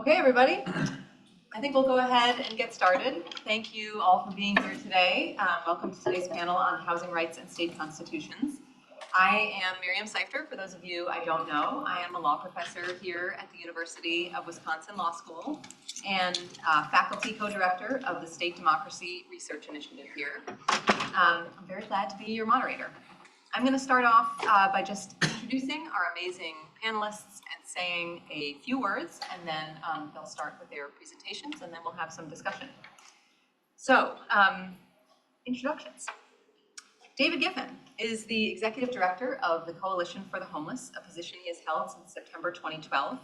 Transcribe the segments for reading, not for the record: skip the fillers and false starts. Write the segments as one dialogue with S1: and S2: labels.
S1: Okay, everybody, I think we'll go ahead and get started. Thank you all for being here today. Welcome to today's panel on housing rights and state constitutions. I am Miriam Seifter. For those of you I don't know, I am a law professor here at the University of Wisconsin Law School and faculty co-director of the State Democracy Research Initiative here. I'm very glad to be your moderator. I'm going to start off by just introducing our amazing panelists and saying a few words, and then they'll start with their presentations, and then we'll have some discussion. So, introductions. David Giffen is the executive director of the Coalition for the Homeless, a position he has held since September 2012.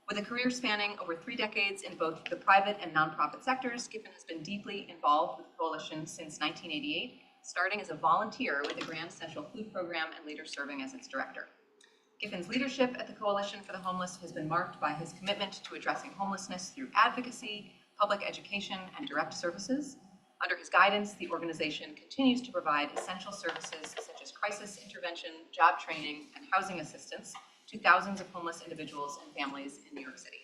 S1: With a career spanning over 3 decades in both the private and nonprofit sectors, Giffen has been deeply involved with the coalition since 1988, starting as a volunteer with the Grand Central Food Program and later serving as its director. Giffen's leadership at the Coalition for the Homeless has been marked by his commitment to addressing homelessness through advocacy, public education, and direct services. Under his guidance, the organization continues to provide essential services such as crisis intervention, job training, and housing assistance to thousands of homeless individuals and families in New York City.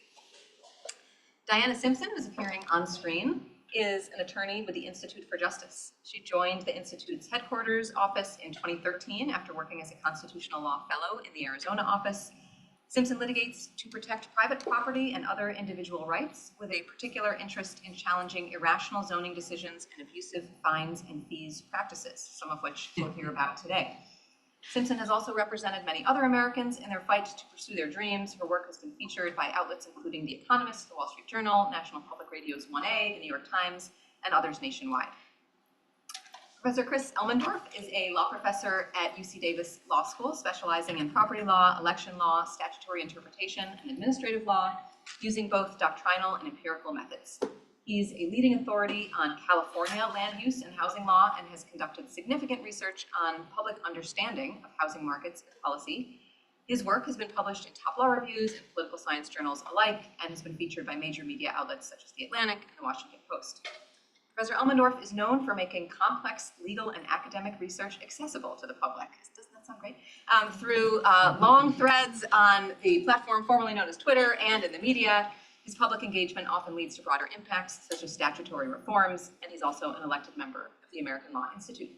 S1: Diana Simpson, who's appearing on screen, is an attorney with the Institute for Justice. She joined the Institute's headquarters office in 2013 after working as a constitutional law fellow in the Arizona office. Simpson litigates to protect private property and other individual rights, with a particular interest in challenging irrational zoning decisions and abusive fines and fees practices, some of which we'll hear about today. Simpson has also represented many other Americans in their fight to pursue their dreams. Her work has been featured by outlets including The Economist, The Wall Street Journal, National Public Radio's 1A, The New York Times, and others nationwide. Professor Chris Elmendorf is a law professor at UC Davis Law School, specializing in property law, election law, statutory interpretation, and administrative law, using both doctrinal and empirical methods. He's a leading authority on California land use and housing law and has conducted significant research on public understanding of housing markets and policy. His work has been published in top law reviews and political science journals alike and has been featured by major media outlets such as The Atlantic and The Washington Post. Professor Elmendorf is known for making complex legal and academic research accessible to the public. Doesn't that sound great? Through long threads on the platform formerly known as Twitter and in the media. His public engagement often leads to broader impacts, such as statutory reforms, and he's also an elected member of the American Law Institute.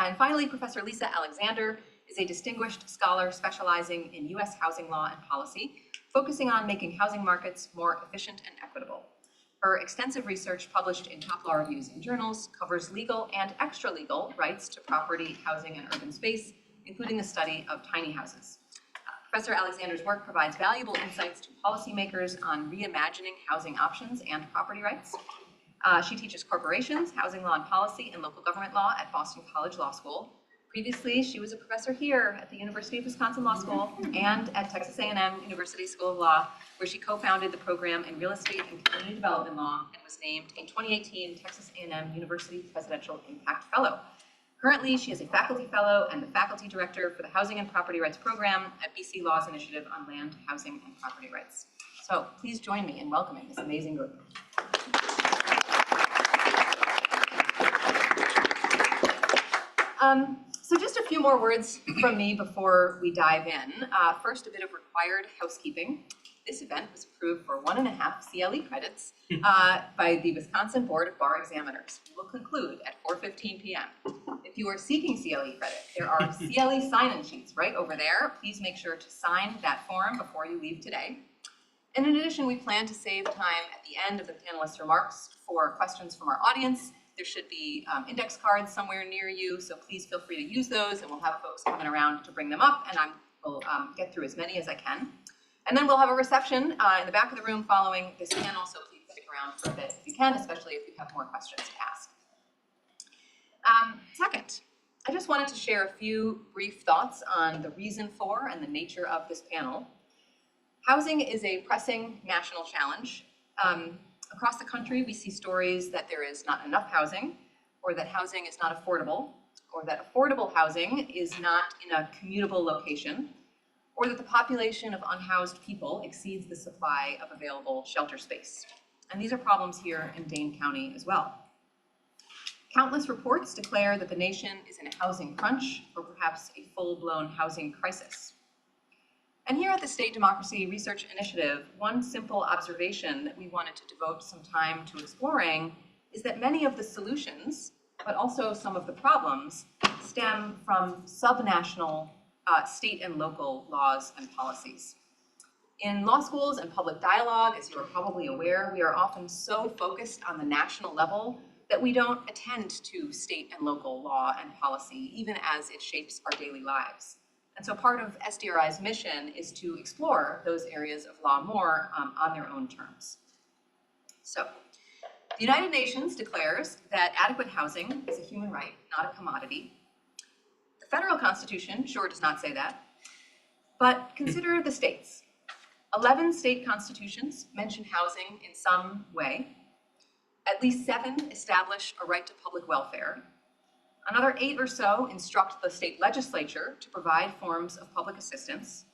S1: And finally, Professor Lisa Alexander is a distinguished scholar specializing in U.S. housing law and policy, focusing on making housing markets more efficient and equitable. Her extensive research, published in top law reviews and journals, covers legal and extra-legal rights to property, housing, and urban space, including the study of tiny houses. Professor Alexander's work provides valuable insights to policymakers on reimagining housing options and property rights. She teaches corporations, housing law and policy, and local government law at Boston College Law School. Previously, she was a professor here at the University of Wisconsin Law School and at Texas A&M University School of Law, where she co-founded the program in real estate and community development law and was named a 2018 Texas A&M University Presidential Impact Fellow. Currently, she is a faculty fellow and the faculty director for the Housing and Property Rights Program at BC Law's Initiative on Land, Housing, and Property Rights. So please join me in welcoming this amazing group. So just a few more words from me before we dive in. First, a bit of required housekeeping. This event was approved for 1.5 CLE credits by the Wisconsin Board of Bar Examiners. We will conclude at 4:15 p.m. If you are seeking CLE credit, there are CLE sign-in sheets right over there. Please make sure to sign that form before you leave today. And in addition, we plan to save time at the end of the panelists' remarks for questions from our audience. There should be index cards somewhere near you, so please feel free to use those, and we'll have folks coming around to bring them up, and I will get through as many as I can. And then we'll have a reception in the back of the room following this panel, so please stick around for a bit if you can, especially if you have more questions to ask. Second, I just wanted to share a few brief thoughts on the reason for and the nature of this panel. Housing is a pressing national challenge. Across the country, we see stories that there is not enough housing, or that housing is not affordable, or that affordable housing is not in a commutable location, or that the population of unhoused people exceeds the supply of available shelter space. And these are problems here in Dane County as well. Countless reports declare that the nation is in a housing crunch, or perhaps a full-blown housing crisis. And here at the State Democracy Research Initiative, one simple observation that we wanted to devote some time to exploring is that many of the solutions, but also some of the problems, stem from subnational state and local laws and policies. In law schools and public dialogue, as you are probably aware, we are often so focused on the national level that we don't attend to state and local law and policy, even as it shapes our daily lives. And so part of SDRI's mission is to explore those areas of law more on their own terms. So, the United Nations declares that adequate housing is a human right, not a commodity. The federal Constitution sure does not say that, but consider the states. 11 state constitutions mention housing in some way. At least 7 establish a right to public welfare. Another 8 or so instruct the state legislature to provide forms of public assistance.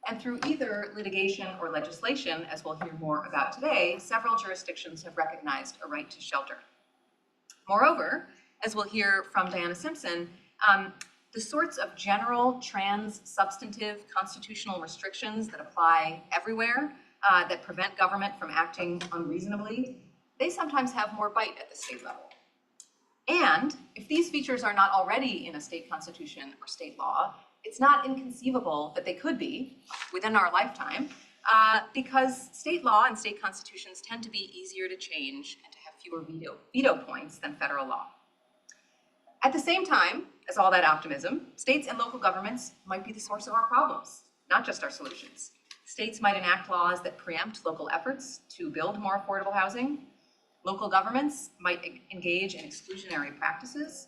S1: And through either litigation or legislation, as we'll hear more about today, several jurisdictions have recognized a right to shelter. Moreover, as we'll hear from Diana Simpson, the sorts of general trans-substantive constitutional restrictions that apply everywhere, that prevent government from acting unreasonably, they sometimes have more bite at the state level. And if these features are not already in a state constitution or state law, it's not inconceivable that they could be within our lifetime, because state law and state constitutions tend to be easier to change and to have fewer veto points than federal law. At the same time as all that optimism, states and local governments might be the source of our problems, not just our solutions. States might enact laws that preempt local efforts to build more affordable housing. Local governments might engage in exclusionary practices,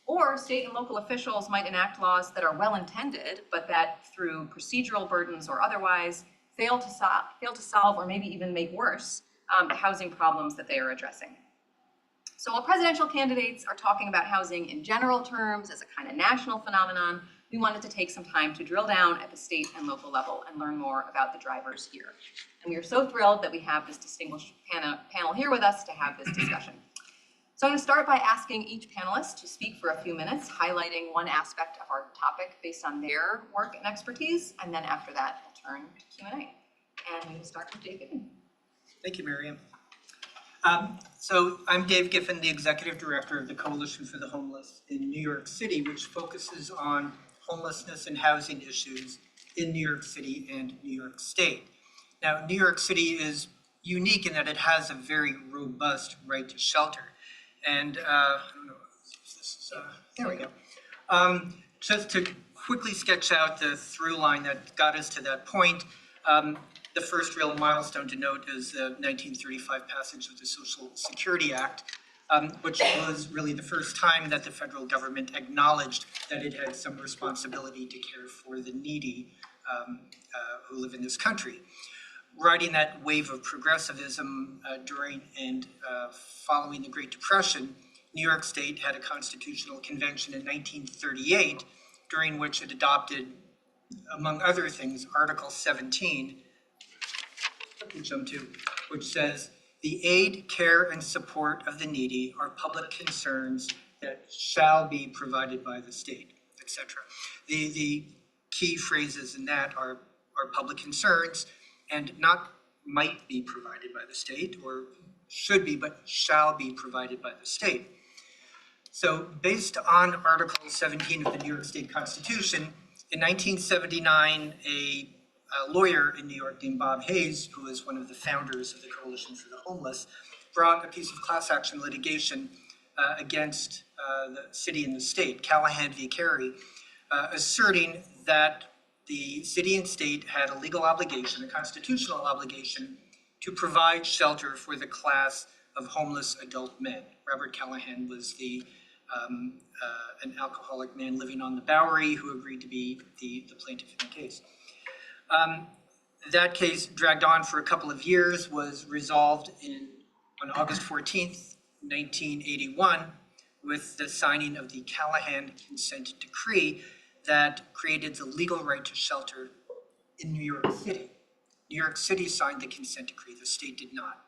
S1: or state and local officials might enact laws that are well-intended, but that through procedural burdens or otherwise fail to solve or maybe even make worse the housing problems that they are addressing. So while presidential candidates are talking about housing in general terms as a kind of national phenomenon, we wanted to take some time to drill down at the state and local level and learn more about the drivers here. And we are so thrilled that we have this distinguished panel here with us to have this discussion. So I'm going to start by asking each panelist to speak for a few minutes, highlighting one aspect of our topic based on their work and expertise, and then after that, we'll turn to Q&A. And we will start with Dave Giffen.
S2: Thank you, Miriam. So I'm Dave Giffen, the Executive Director of the Coalition for the Homeless in New York City, which focuses on homelessness and housing issues in New York City and New York State. Now, New York City is unique in that it has a very robust right to shelter. And I don't know if this is, there we go. Just to quickly sketch out the through line that got us to that point, the first real milestone to note is the 1935 passage of the Social Security Act, which was really the first time that the federal government acknowledged that it had some responsibility to care for the needy who live in this country. Riding that wave of progressivism during and following the Great Depression, New York State had a constitutional convention in 1938, during which it adopted, among other things, Article 17, which says, "The aid, care, and support of the needy are public concerns that shall be provided by the state," etc. The key phrases in that are public concerns, and not might be provided by the state, or should be, but shall be provided by the state. So based on Article 17 of the New York State Constitution, in 1979, a lawyer in New York named Bob Hayes, who is one of the founders of the Coalition for the Homeless, brought a piece of class action litigation against the city and the state, Callahan v. Carey, asserting that the city and state had a legal obligation, a constitutional obligation, to provide shelter for the class of homeless adult men. Robert Callahan was an alcoholic man living on the Bowery who agreed to be the plaintiff in the case. That case dragged on for a couple of years, was resolved on August 14th, 1981, with the signing of the Callahan Consent Decree that created the legal right to shelter in New York City. New York City signed the consent decree, the state did not.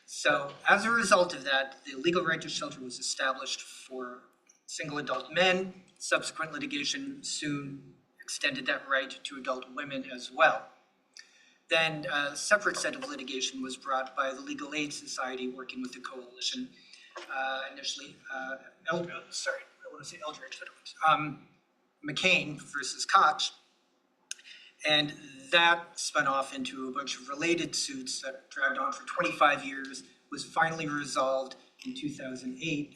S2: So as a result of that, the legal right to shelter was established for single adult men. Subsequent litigation soon extended that right to adult women as well. Then a separate set of litigation was brought by the Legal Aid Society working with the coalition. Initially, Eldridge, I want to say Eldridge, but it was McCain versus Koch. And that spun off into a bunch of related suits that dragged on for 25 years, was finally resolved in 2008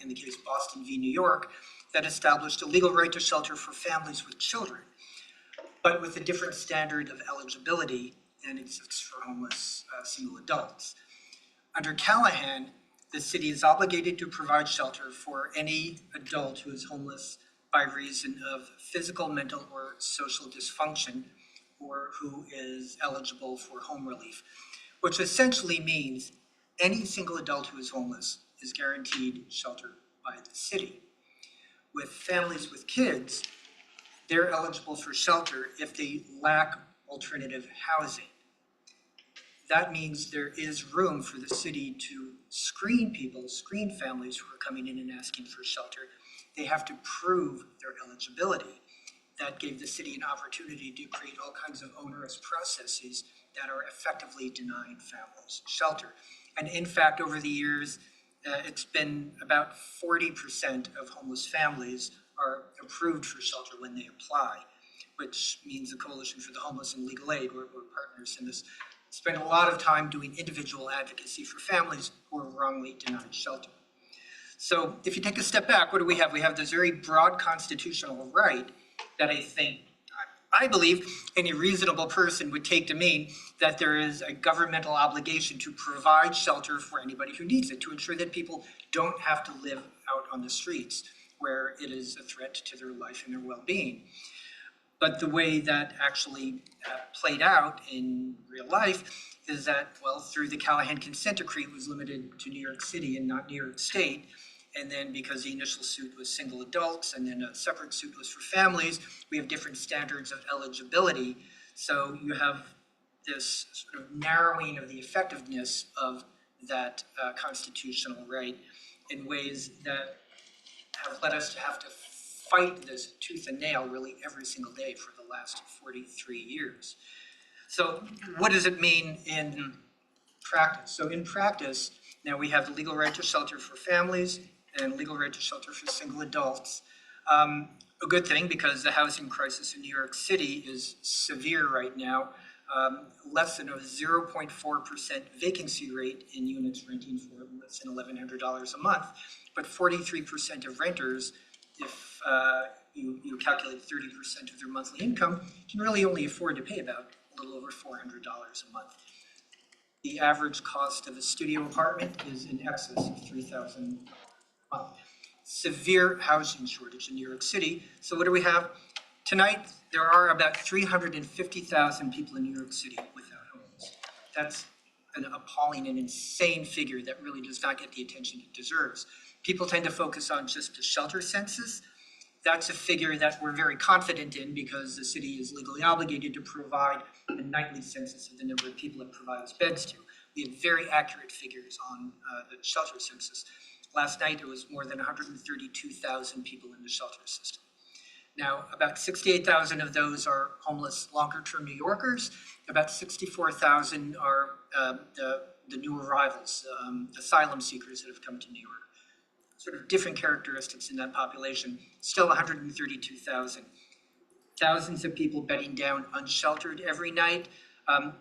S2: in the case Boston v. New York, that established a legal right to shelter for families with children, but with a different standard of eligibility than exists for homeless single adults. Under Callahan, the city is obligated to provide shelter for any adult who is homeless by reason of physical, mental, or social dysfunction, or who is eligible for home relief, which essentially means any single adult who is homeless is guaranteed shelter by the city. With families with kids, they're eligible for shelter if they lack alternative housing. That means there is room for the city to screen families who are coming in and asking for shelter. They have to prove their eligibility. That gave the city an opportunity to create all kinds of onerous processes that are effectively denying families shelter. And in fact, over the years, it's been about 40% of homeless families are approved for shelter when they apply, which means the Coalition for the Homeless and Legal Aid, we're partners in this, spend a lot of time doing individual advocacy for families who are wrongly denied shelter. So if you take a step back, what do we have? We have this very broad constitutional right that I believe any reasonable person would take to mean that there is a governmental obligation to provide shelter for anybody who needs it, to ensure that people don't have to live out on the streets where it is a threat to their life and their well-being. But the way that actually played out in real life is that, well, through the Callahan consent decree, it was limited to New York City and not New York State. And then because the initial suit was single adults and then a separate suit was for families, we have different standards of eligibility. So you have this sort of narrowing of the effectiveness of that constitutional right in ways that have led us to have to fight this tooth and nail really every single day for the last 43 years. So what does it mean in practice? So in practice, now we have the legal right to shelter for families and legal right to shelter for single adults. A good thing, because the housing crisis in New York City is severe right now. Less than a 0.4% vacancy rate in units renting for less than $1,100 a month, but 43% of renters, if you calculate 30% of their monthly income, can really only afford to pay about a little over $400 a month. The average cost of a studio apartment is in excess of $3,000 a month. Severe housing shortage in New York City. So what do we have? Tonight, there are about 350,000 people in New York City without homes. That's an appalling and insane figure that really does not get the attention it deserves. People tend to focus on just the shelter census. That's a figure that we're very confident in because the city is legally obligated to provide a nightly census of the number of people it provides beds to. We have very accurate figures on the shelter census. Last night, it was more than 132,000 people in the shelter system. Now, about 68,000 of those are homeless longer-term New Yorkers. About 64,000 are the new arrivals, asylum seekers that have come to New York. Sort of different characteristics in that population. Still 132,000. Thousands of people bedding down unsheltered every night.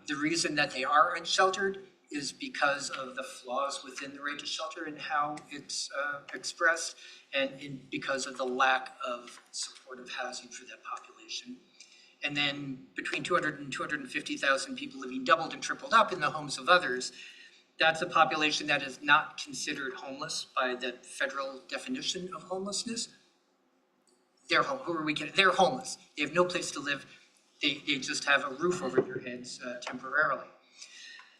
S2: The reason that they are unsheltered is because of the flaws within the right to shelter and how it's expressed, and because of the lack of supportive housing for that population. And then between 200 and 250,000 people living doubled and tripled up in the homes of others. That's a population that is not considered homeless by the federal definition of homelessness. They're home. Who are we kidding? They're homeless. They have no place to live. They just have a roof over their heads temporarily.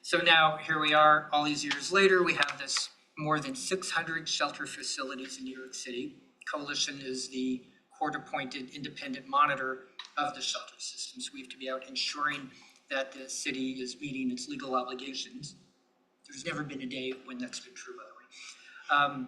S2: So now here we are, all these years later, we have this more than 600 shelter facilities in New York City. Coalition is the court-appointed independent monitor of the shelter system. So we have to be out ensuring that the city is meeting its legal obligations. There's never been a day when that's been true, by the way.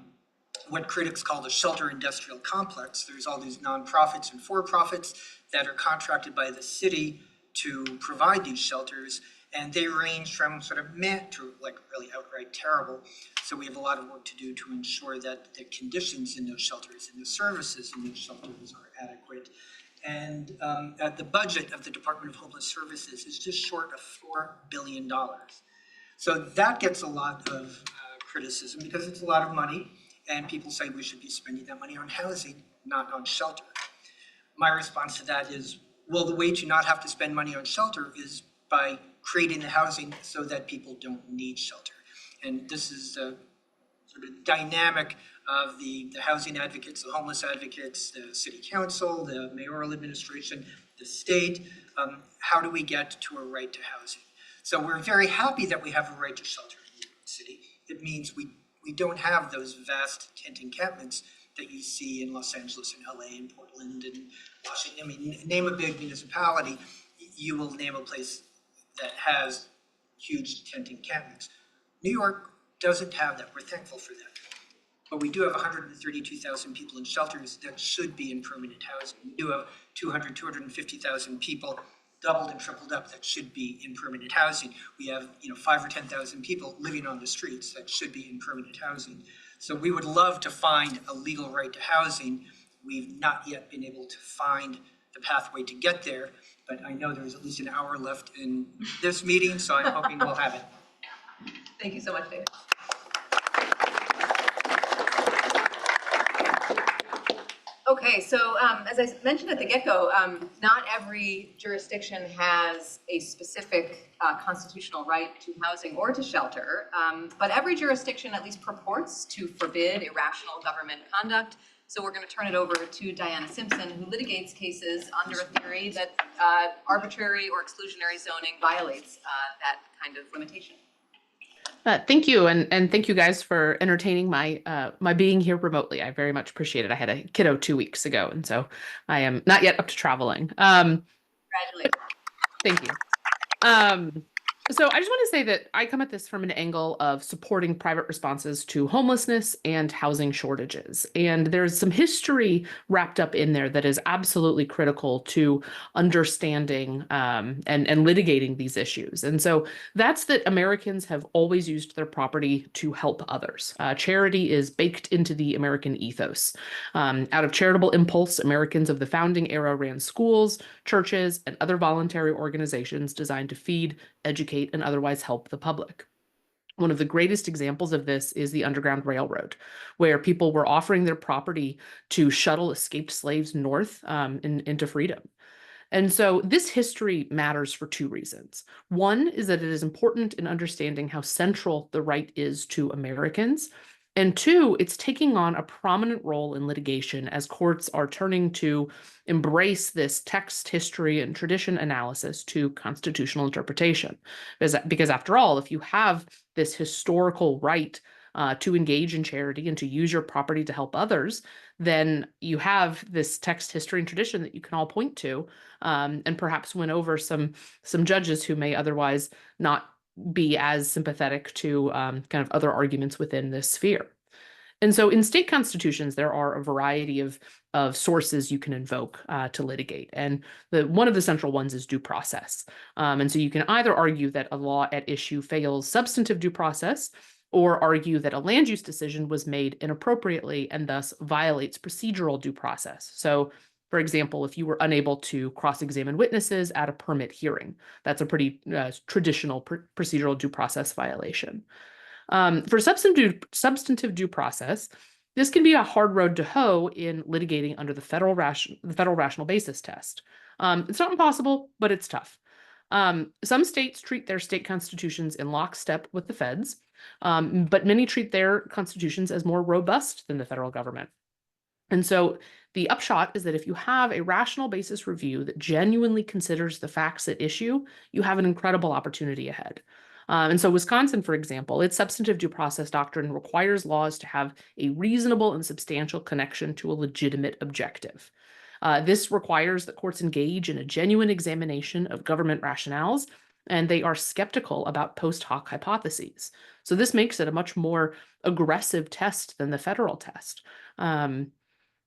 S2: What critics call the shelter industrial complex, there's all these nonprofits and for-profits that are contracted by the city to provide these shelters, and they range from sort of meh to like really outright terrible. So we have a lot of work to do to ensure that the conditions in those shelters and the services in those shelters are adequate. And the budget of the Department of Homeless Services is just short of $4 billion. So that gets a lot of criticism because it's a lot of money, and people say we should be spending that money on housing, not on shelter. My response to that is, well, the way to not have to spend money on shelter is by creating the housing so that people don't need shelter. And this is the sort of dynamic of the housing advocates, the homeless advocates, the city council, the mayoral administration, the state. How do we get to a right to housing? So we're very happy that we have a right to shelter in New York City. It means we don't have those vast tent encampments that you see in Los Angeles and LA and Portland and Washington. I mean, name a big municipality, you will name a place that has huge tent encampments. New York doesn't have that. We're thankful for that. But we do have 132,000 people in shelters that should be in permanent housing. We do have 250,000 people doubled and tripled up that should be in permanent housing. We have 5 or 10,000 people living on the streets that should be in permanent housing. So we would love to find a legal right to housing. We've not yet been able to find the pathway to get there, but I know there's at least an hour left in this meeting, so I'm hoping we'll have it.
S1: Thank you so much, David. Okay, so as I mentioned at the get-go, not every jurisdiction has a specific constitutional right to housing or to shelter, but every jurisdiction at least purports to forbid irrational government conduct. So we're going to turn it over to Diana Simpson, who litigates cases under a theory that arbitrary or exclusionary zoning violates that kind of limitation.
S3: Thank you, and thank you guys for entertaining my my being here remotely. I very much appreciate it. I had a kiddo 2 weeks ago, and so I am not yet up to traveling.
S1: Congratulations.
S3: Thank you. So I just want to say that I come at this from an angle of supporting private responses to homelessness and housing shortages. And there's some history wrapped up in there that is absolutely critical to understanding and litigating these issues. And so that's that Americans have always used their property to help others. Charity is baked into the American ethos. Out of charitable impulse, Americans of the founding era ran schools, churches, and other voluntary organizations designed to feed, educate, and otherwise help the public. One of the greatest examples of this is the Underground Railroad, where people were offering their property to shuttle escaped slaves north into freedom. And so this history matters for two reasons. One is that it is important in understanding how central the right is to Americans. And two, it's taking on a prominent role in litigation as courts are turning to embrace this text, history, and tradition analysis to constitutional interpretation. Because after all, if you have this historical right to engage in charity and to use your property to help others, then you have this text, history, and tradition that you can all point to and perhaps win over some judges who may otherwise not be as sympathetic to kind of other arguments within this sphere. And so in state constitutions, there are a variety of sources you can invoke to litigate. And one of the central ones is due process. And so you can either argue that a law at issue fails substantive due process, or argue that a land use decision was made inappropriately and thus violates procedural due process. So for example, if you were unable to cross-examine witnesses at a permit hearing, that's a pretty traditional procedural due process violation. For substantive due process, this can be a hard road to hoe in litigating under the federal rational basis test. It's not impossible, but it's tough. Some states treat their state constitutions in lockstep with the feds, but many treat their constitutions as more robust than the federal government. And so the upshot is that if you have a rational basis review that genuinely considers the facts at issue, you have an incredible opportunity ahead. And so Wisconsin, for example, its substantive due process doctrine requires laws to have a reasonable and substantial connection to a legitimate objective. This requires that courts engage in a genuine examination of government rationales, and they are skeptical about post hoc hypotheses. So this makes it a much more aggressive test than the federal test.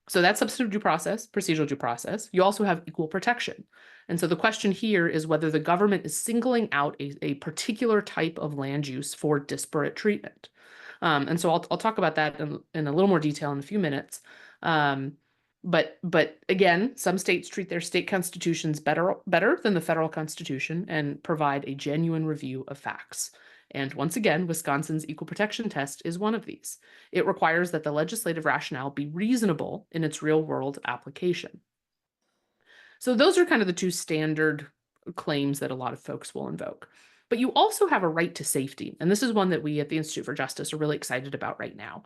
S3: So that's substantive due process, procedural due process. You also have equal protection. And so the question here is whether the government is singling out a particular type of land use for disparate treatment. And so I'll talk about that in a little more detail in a few minutes. But again, some states treat their state constitutions better than the federal constitution and provide a genuine review of facts. And once again, Wisconsin's equal protection test is one of these. It requires that the legislative rationale be reasonable in its real world application. So those are kind of the two standard claims that a lot of folks will invoke. But you also have a right to safety. And this is one that we at the Institute for Justice are really excited about right now.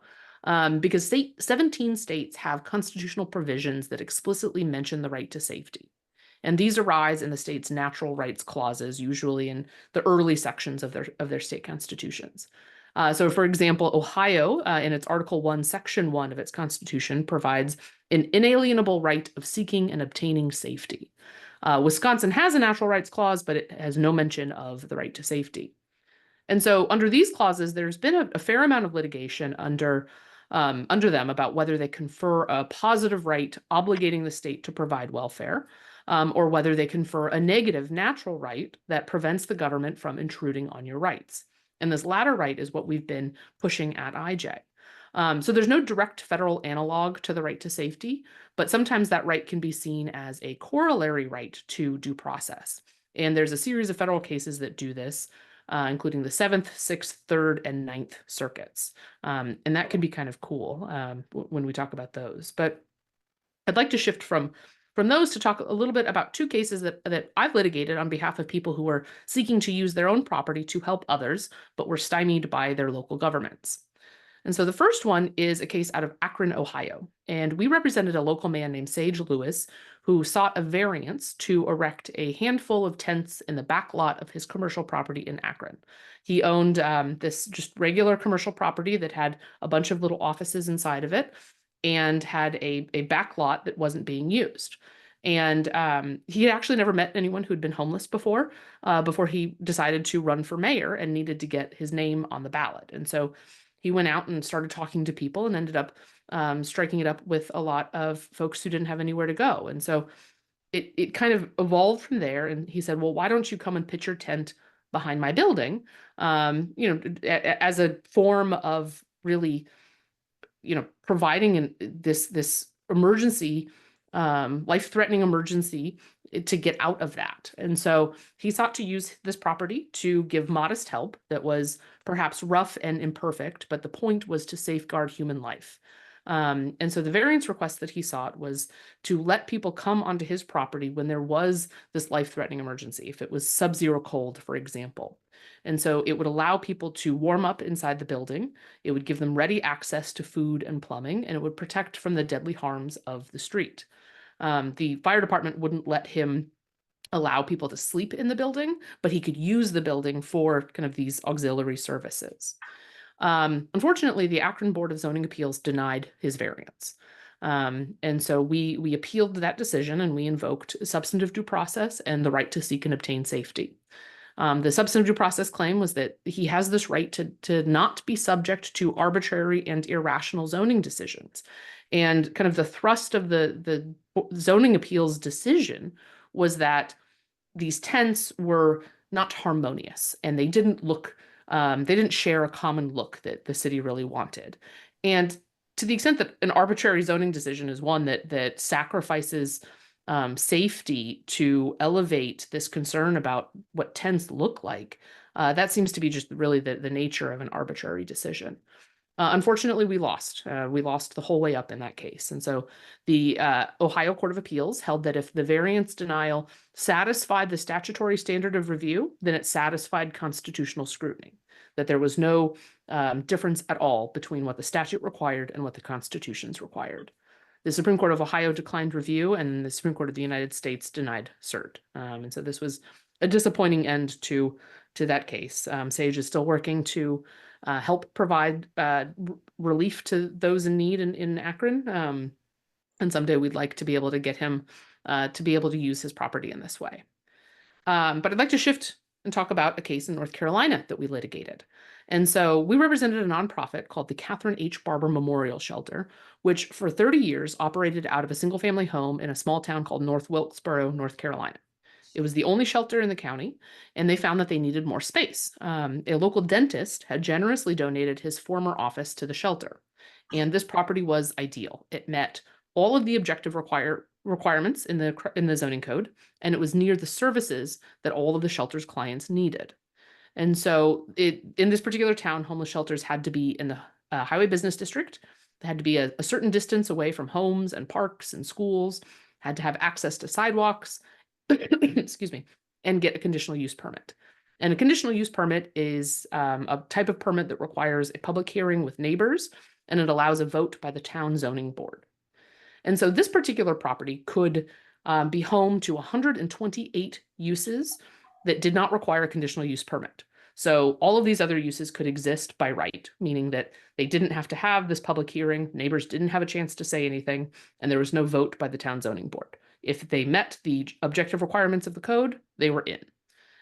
S3: Because 17 states have constitutional provisions that explicitly mention the right to safety. And these arise in the state's natural rights clauses, usually in the early sections of their state constitutions. So for example, Ohio, in its Article 1, Section 1 of its constitution, provides an inalienable right of seeking and obtaining safety. Wisconsin has a natural rights clause, but it has no mention of the right to safety. And so under these clauses, there's been a fair amount of litigation under them about whether they confer a positive right obligating the state to provide welfare, or whether they confer a negative natural right that prevents the government from intruding on your rights. And this latter right is what we've been pushing at IJ. So there's no direct federal analog to the right to safety, but sometimes that right can be seen as a corollary right to due process. And there's a series of federal cases that do this, including the 7th, 6th, 3rd, and 9th circuits. And that can be kind of cool when we talk about those. But I'd like to shift from those to talk a little bit about two cases that I've litigated on behalf of people who were seeking to use their own property to help others, but were stymied by their local governments. And so the first one is a case out of Akron, Ohio. And we represented a local man named Sage Lewis, who sought a variance to erect a handful of tents in the back lot of his commercial property in Akron. He owned this just regular commercial property that had a bunch of little offices inside of it and had a back lot that wasn't being used. And he had actually never met anyone who'd been homeless before he decided to run for mayor and needed to get his name on the ballot. And so he went out and started talking to people and ended up striking it up with a lot of folks who didn't have anywhere to go. And so it kind of evolved from there. And he said, well, why don't you come and pitch your tent behind my building, as a form of really, providing this emergency, life-threatening emergency to get out of that. And so he sought to use this property to give modest help that was perhaps rough and imperfect, but the point was to safeguard human life. And so the variance request that he sought was to let people come onto his property when there was this life-threatening emergency, if it was sub-zero cold, for example. And so it would allow people to warm up inside the building, it would give them ready access to food and plumbing, and it would protect from the deadly harms of the street. The fire department wouldn't let him allow people to sleep in the building, but he could use the building for kind of these auxiliary services. Unfortunately, the Akron Board of Zoning Appeals denied his variance. And so we appealed that decision and we invoked substantive due process and the right to seek and obtain safety. The substantive due process claim was that he has this right to not be subject to arbitrary and irrational zoning decisions. And kind of the thrust of the zoning appeals decision was that these tents were not harmonious and they didn't share a common look that the city really wanted. And to the extent that an arbitrary zoning decision is one that sacrifices safety to elevate this concern about what tents look like, that seems to be just really the nature of an arbitrary decision. Unfortunately, we lost. We lost the whole way up in that case. And so the Ohio Court of Appeals held that if the variance denial satisfied the statutory standard of review, then it satisfied constitutional scrutiny, that there was no difference at all between what the statute required and what the constitutions required. The Supreme Court of Ohio declined review and the Supreme Court of the United States denied cert. And so this was a disappointing end to that case. Sage is still working to help provide relief to those in need in Akron. And someday we'd like to be able to get him to be able to use his property in this way. But I'd like to shift and talk about a case in North Carolina that we litigated. And so we represented a nonprofit called the Catherine H. Barber Memorial Shelter, which for 30 years operated out of a single family home in a small town called North Wilkesboro, North Carolina. It was the only shelter in the county, and they found that they needed more space. A local dentist had generously donated his former office to the shelter, and this property was ideal. It met all of the objective requirements in the zoning code, and it was near the services that all of the shelter's clients needed. And so in this particular town, homeless shelters had to be in the highway business district. They had to be a certain distance away from homes and parks and schools, had to have access to sidewalks, excuse me, and get a conditional use permit. And a conditional use permit is a type of permit that requires a public hearing with neighbors, and it allows a vote by the town zoning board. And so this particular property could be home to 128 uses that did not require a conditional use permit. So all of these other uses could exist by right, meaning that they didn't have to have this public hearing, neighbors didn't have a chance to say anything, and there was no vote by the town zoning board. If they met the objective requirements of the code, they were in.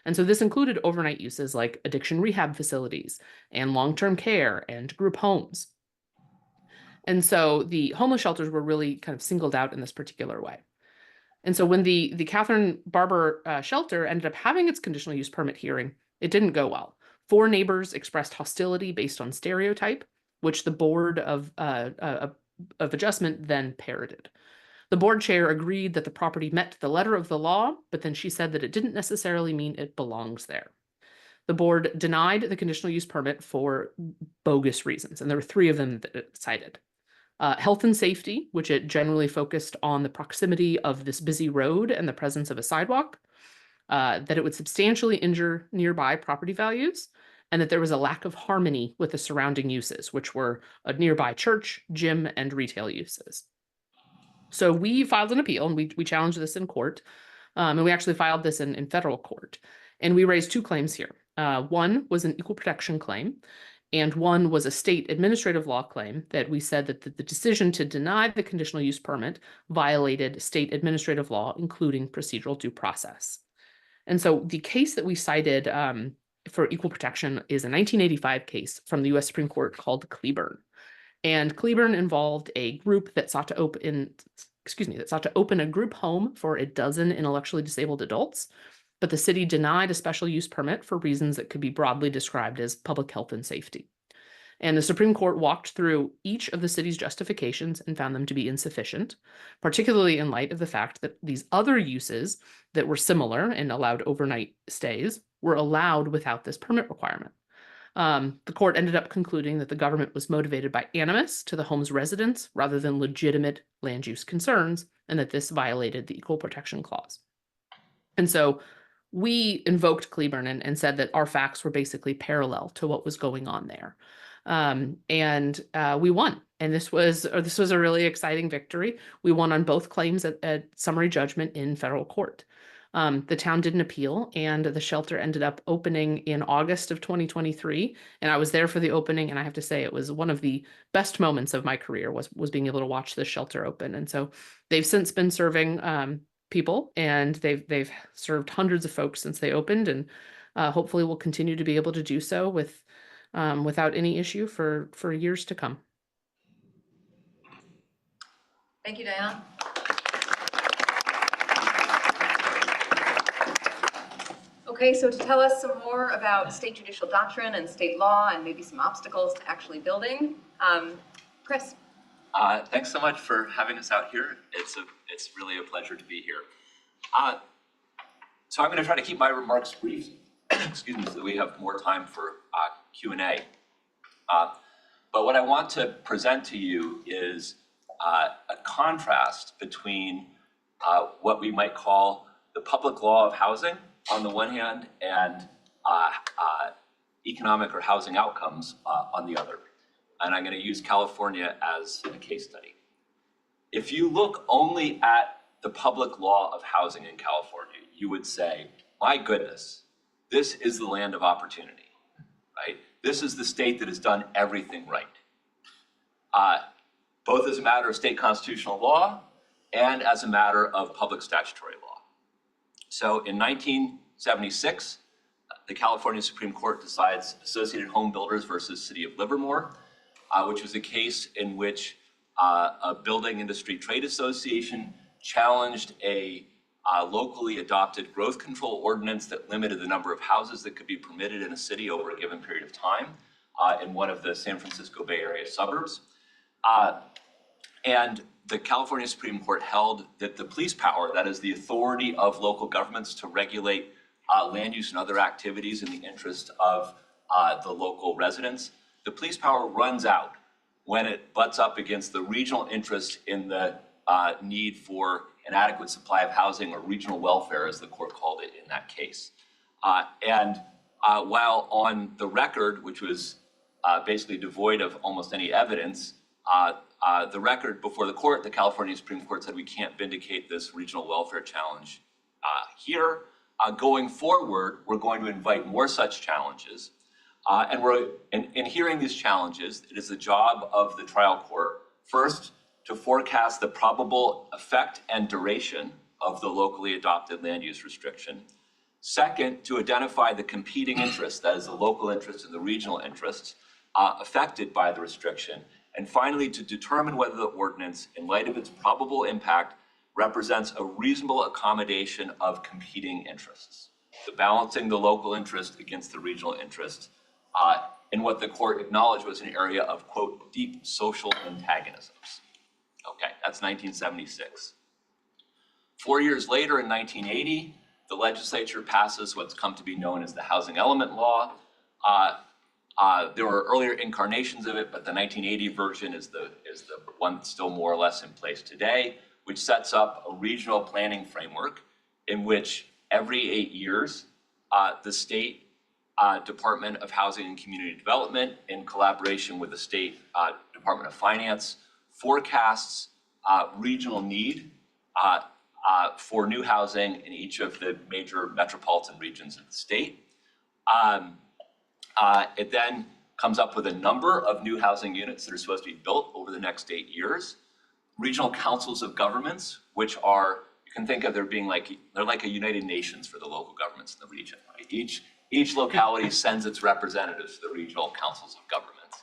S3: And so this included overnight uses like addiction rehab facilities and long-term care and group homes. And so the homeless shelters were really kind of singled out in this particular way. And so when the Catherine Barber shelter ended up having its conditional use permit hearing, it didn't go well. 4 neighbors expressed hostility based on stereotype, which the Board of Adjustment then parroted. The board chair agreed that the property met the letter of the law, but then she said that it didn't necessarily mean it belongs there. The board denied the conditional use permit for bogus reasons, and there were 3 of them that it cited. Health and safety, which it generally focused on the proximity of this busy road and the presence of a sidewalk, that it would substantially injure nearby property values, and that there was a lack of harmony with the surrounding uses, which were a nearby church, gym, and retail uses. So we filed an appeal, and we challenged this in court, and we actually filed this in federal court. And we raised 2 claims here. One was an equal protection claim, and one was a state administrative law claim that we said that the decision to deny the conditional use permit violated state administrative law, including procedural due process. And so the case that we cited for equal protection is a 1985 case from the US Supreme Court called Cleburne. And Cleburne involved a group that sought to open a group home for a dozen intellectually disabled adults, but the city denied a special use permit for reasons that could be broadly described as public health and safety. And the Supreme Court walked through each of the city's justifications and found them to be insufficient, particularly in light of the fact that these other uses that were similar and allowed overnight stays were allowed without this permit requirement. The court ended up concluding that the government was motivated by animus to the home's residents rather than legitimate land use concerns, and that this violated the Equal Protection Clause. And so we invoked Cleburne and said that our facts were basically parallel to what was going on there. We won. And this was a really exciting victory. We won on both claims at summary judgment in federal court. The town didn't appeal, and the shelter ended up opening in August of 2023. And I was there for the opening, and I have to say it was one of the best moments of my career was being able to watch the shelter open. And so they've since been serving people, and they've served hundreds of folks since they opened, and hopefully will continue to be able to do so without any issue for years to come.
S1: Thank you, Diane. Okay, so to tell us some more about state judicial doctrine and state law and maybe some obstacles to actually building, Chris.
S4: Thanks so much for having us out here. It's really a pleasure to be here. So I'm going to try to keep my remarks brief, excuse me, so that we have more time for Q&A. But what I want to present to you is a contrast between what we might call the public law of housing on the one hand and economic or housing outcomes on the other. And I'm going to use California as a case study. If you look only at the public law of housing in California, you would say, my goodness, this is the land of opportunity, right? This is the state that has done everything right, both as a matter of state constitutional law and as a matter of public statutory law. So in 1976, the California Supreme Court decides Associated Home Builders versus City of Livermore, which was a case in which a building industry trade association challenged a locally adopted growth control ordinance that limited the number of houses that could be permitted in a city over a given period of time in one of the San Francisco Bay Area suburbs. And the California Supreme Court held that the police power, that is the authority of local governments to regulate land use and other activities in the interest of the local residents, the police power runs out when it butts up against the regional interest in the need for an adequate supply of housing, or regional welfare, as the court called it in that case. While on the record, which was basically devoid of almost any evidence, the record before the court, the California Supreme Court said we can't vindicate this regional welfare challenge here. Going forward, we're going to invite more such challenges. In hearing these challenges, it is the job of the trial court, first, to forecast the probable effect and duration of the locally adopted land use restriction. Second, to identify the competing interests, that is the local interests and the regional interests affected by the restriction. And finally, to determine whether the ordinance, in light of its probable impact, represents a reasonable accommodation of competing interests. So balancing the local interest against the regional interest in what the court acknowledged was an area of, quote, deep social antagonisms. Okay, that's 1976. 4 years later, in 1980, the legislature passes what's come to be known as the Housing Element Law. There were earlier incarnations of it, but the 1980 version is the one that's still more or less in place today, which sets up a regional planning framework in which every 8 years, the state Department of Housing and Community Development, in collaboration with the state Department of Finance, forecasts regional need for new housing in each of the major metropolitan regions of the state. It then comes up with a number of new housing units that are supposed to be built over the next 8 years. Regional councils of governments, which are, you can think of there being they're like a United Nations for the local governments in the region, right? Each locality sends its representatives to the regional councils of governments.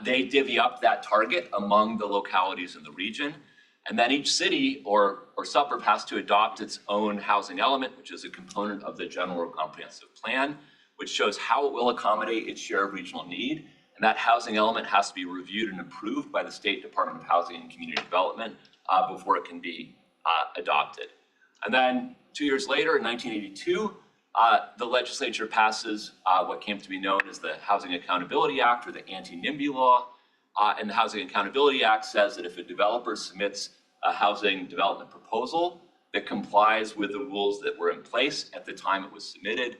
S4: They divvy up that target among the localities in the region, and then each city or suburb has to adopt its own housing element, which is a component of the general comprehensive plan, which shows how it will accommodate its share of regional need. And that housing element has to be reviewed and approved by the State Department of Housing and Community Development before it can be adopted. And then 2 years later, in 1982, the legislature passes what came to be known as the Housing Accountability Act, or the Anti-NIMBY Law. And the Housing Accountability Act says that if a developer submits a housing development proposal that complies with the rules that were in place at the time it was submitted,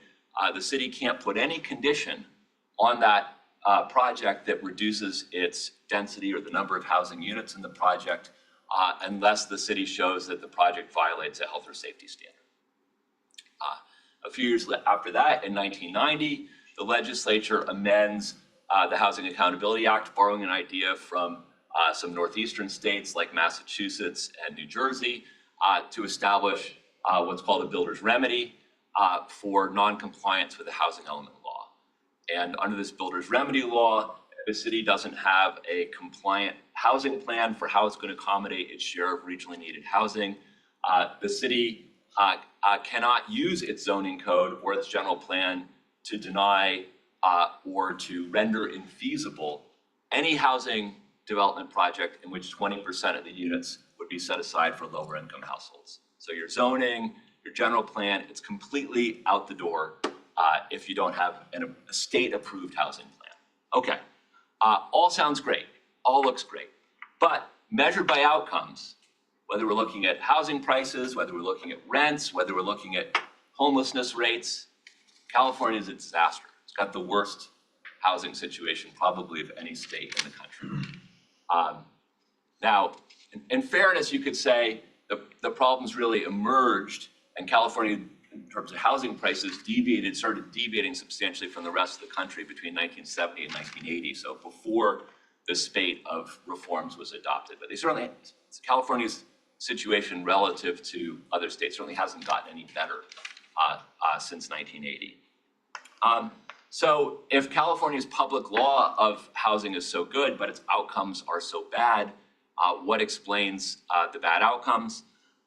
S4: the city can't put any condition on that project that reduces its density or the number of housing units in the project unless the city shows that the project violates a health or safety standard. A few years after that, in 1990, the legislature amends the Housing Accountability Act, borrowing an idea from some northeastern states like Massachusetts and New Jersey to establish what's called a builder's remedy for non-compliance with the housing element law. And under this builder's remedy law, if the city doesn't have a compliant housing plan for how it's going to accommodate its share of regionally needed housing, the city cannot use its zoning code or its general plan to deny or to render infeasible any housing development project in which 20% of the units would be set aside for lower income households. So your zoning, your general plan, it's completely out the door if you don't have a state approved housing plan. Okay, all sounds great, all looks great, but measured by outcomes, whether we're looking at housing prices, whether we're looking at rents, whether we're looking at homelessness rates, California is a disaster. It's got the worst housing situation probably of any state in the country. Now, in fairness, you could say the problems really emerged, and California, in terms of housing prices, started deviating substantially from the rest of the country between 1970 and 1980, so before the spate of reforms was adopted. But California's situation relative to other states certainly hasn't gotten any better since 1980. So if California's public law of housing is so good, but its outcomes are so bad, what explains the bad outcomes?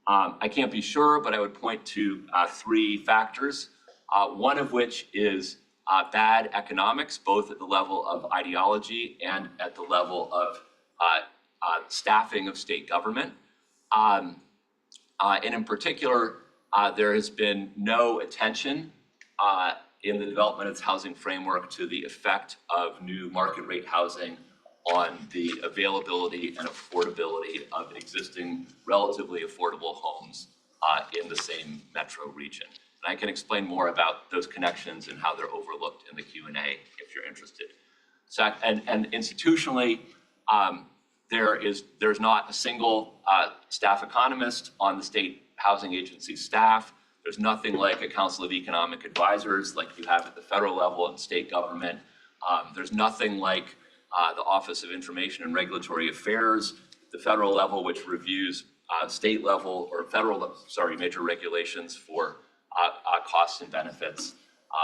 S4: I can't be sure, but I would point to 3 factors. One of which is bad economics, both at the level of ideology and at the level of staffing of state government. And in particular, there has been no attention in the development of this housing framework to the effect of new market rate housing on the availability and affordability of existing relatively affordable homes in the same metro region. And I can explain more about those connections and how they're overlooked in the Q&A if you're interested. So, and institutionally, there's not a single staff economist on the state housing agency staff. There's nothing like a Council of Economic Advisors like you have at the federal level and state government. There's nothing like the Office of Information and Regulatory Affairs at the federal level, which reviews state level or major regulations for costs and benefits.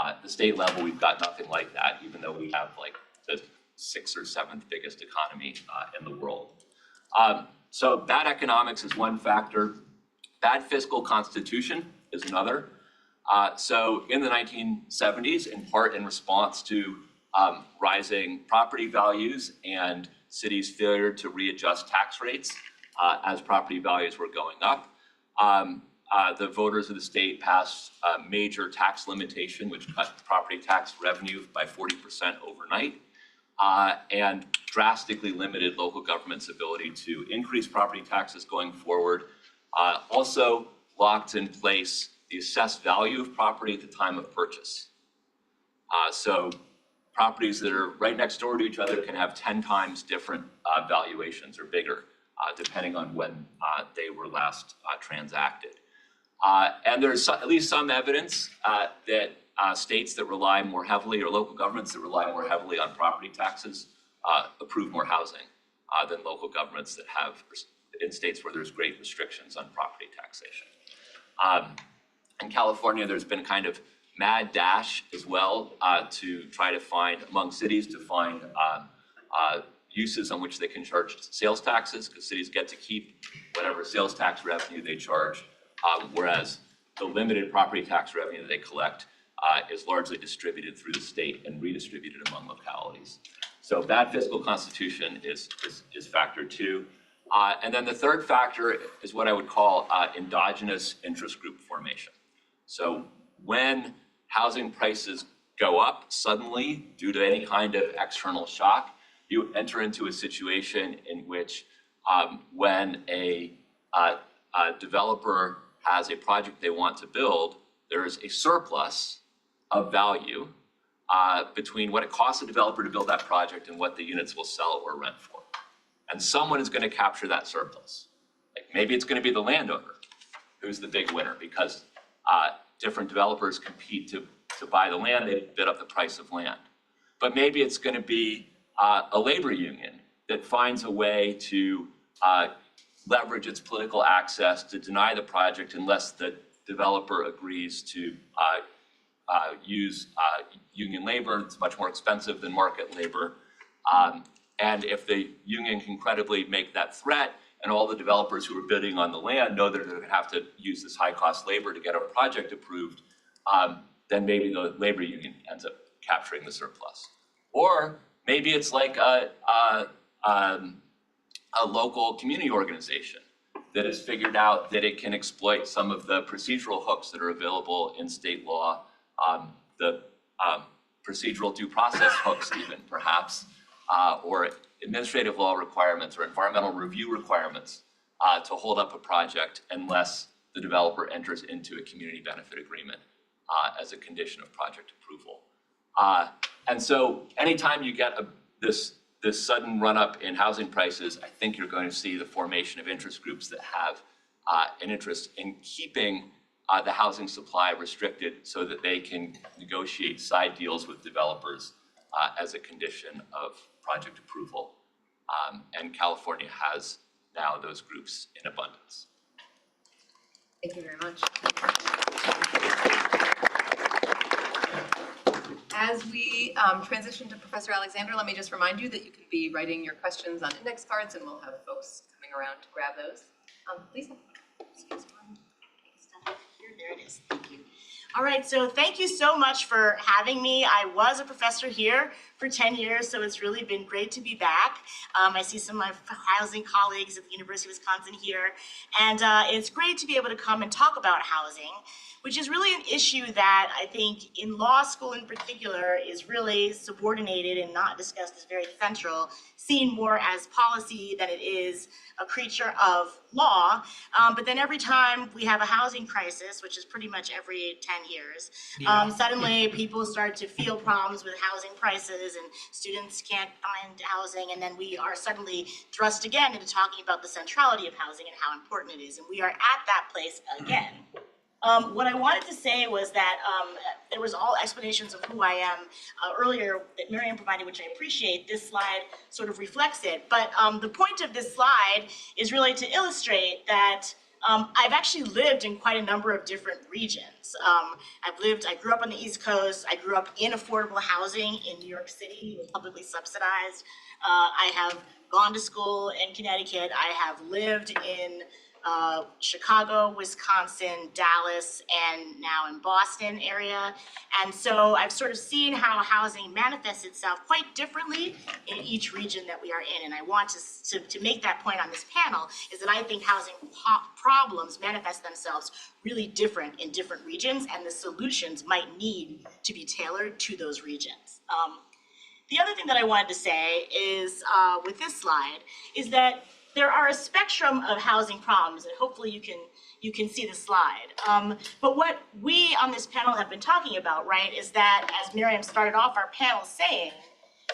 S4: At the state level, we've got nothing like that, even though we have like the 6th or 7th biggest economy in the world. So bad economics is one factor. Bad fiscal constitution is another. So in the 1970s, in part in response to rising property values and cities' failure to readjust tax rates as property values were going up, the voters of the state passed a major tax limitation, which cut property tax revenue by 40% overnight, and drastically limited local government's ability to increase property taxes going forward. Also locked in place the assessed value of property at the time of purchase. So properties that are right next door to each other can have 10 times different valuations or bigger, depending on when they were last transacted. And there's at least some evidence that states that rely more heavily, or local governments that rely more heavily on property taxes, approve more housing than local governments that have, in states where there's great restrictions on property taxation. In California, there's been kind of mad dash as well to try to find, among cities, to find uses on which they can charge sales taxes, because cities get to keep whatever sales tax revenue they charge, whereas the limited property tax revenue that they collect is largely distributed through the state and redistributed among localities. So bad fiscal constitution is factor 2. And then the third factor is what I would call endogenous interest group formation. So when housing prices go up suddenly due to any kind of external shock, you enter into a situation in which when a developer has a project they want to build, there's a surplus of value between what it costs a developer to build that project and what the units will sell or rent for. And someone is going to capture that surplus. Like maybe it's going to be the landowner who's the big winner, because different developers compete to buy the land, they bid up the price of land. But maybe it's going to be a labor union that finds a way to leverage its political access to deny the project unless the developer agrees to use union labor. It's much more expensive than market labor. And if the union can credibly make that threat, and all the developers who are bidding on the land know that they're going to have to use this high-cost labor to get a project approved, then maybe the labor union ends up capturing the surplus. Or maybe it's like a local community organization that has figured out that it can exploit some of the procedural hooks that are available in state law, the procedural due process hooks even perhaps, or administrative law requirements or environmental review requirements to hold up a project unless the developer enters into a community benefit agreement as a condition of project approval. And so anytime you get this sudden run up in housing prices, I think you're going to see the formation of interest groups that have an interest in keeping the housing supply restricted so that they can negotiate side deals with developers as a condition of project approval. And California has now those groups in abundance.
S1: Thank you very much. As we transition to Professor Alexander, let me just remind you that you can be writing your questions on index cards, and we'll have folks coming around to grab those. Lisa. Excuse me.
S5: There it is. Thank you. All right, so thank you so much for having me. I was a professor here for 10 years, so it's really been great to be back. I see some of my housing colleagues at the University of Wisconsin here, and it's great to be able to come and talk about housing, which is really an issue that I think in law school in particular is really subordinated and not discussed as very central, seen more as policy than it is a creature of law. But then every time we have a housing crisis, which is pretty much every 10 years, suddenly people start to feel problems with housing prices and students can't find housing, and then we are suddenly thrust again into talking about the centrality of housing and how important it is, and we are at that place again. What I wanted to say was that there was all explanations of who I am earlier that Miriam provided, which I appreciate. This slide sort of reflects it. But the point of this slide is really to illustrate that I've actually lived in quite a number of different regions. I grew up on the East Coast. I grew up in affordable housing in New York City, publicly subsidized. I have gone to school in Connecticut. I have lived in Chicago, Wisconsin, Dallas, and now in Boston area. And so I've sort of seen how housing manifests itself quite differently in each region that we are in. And I want to make that point on this panel is that I think housing problems manifest themselves really different in different regions, and the solutions might need to be tailored to those regions. The other thing that I wanted to say is with this slide is that there are a spectrum of housing problems, and hopefully you can see the slide. But what we on this panel have been talking about, right, is that, as Miriam started off our panel saying,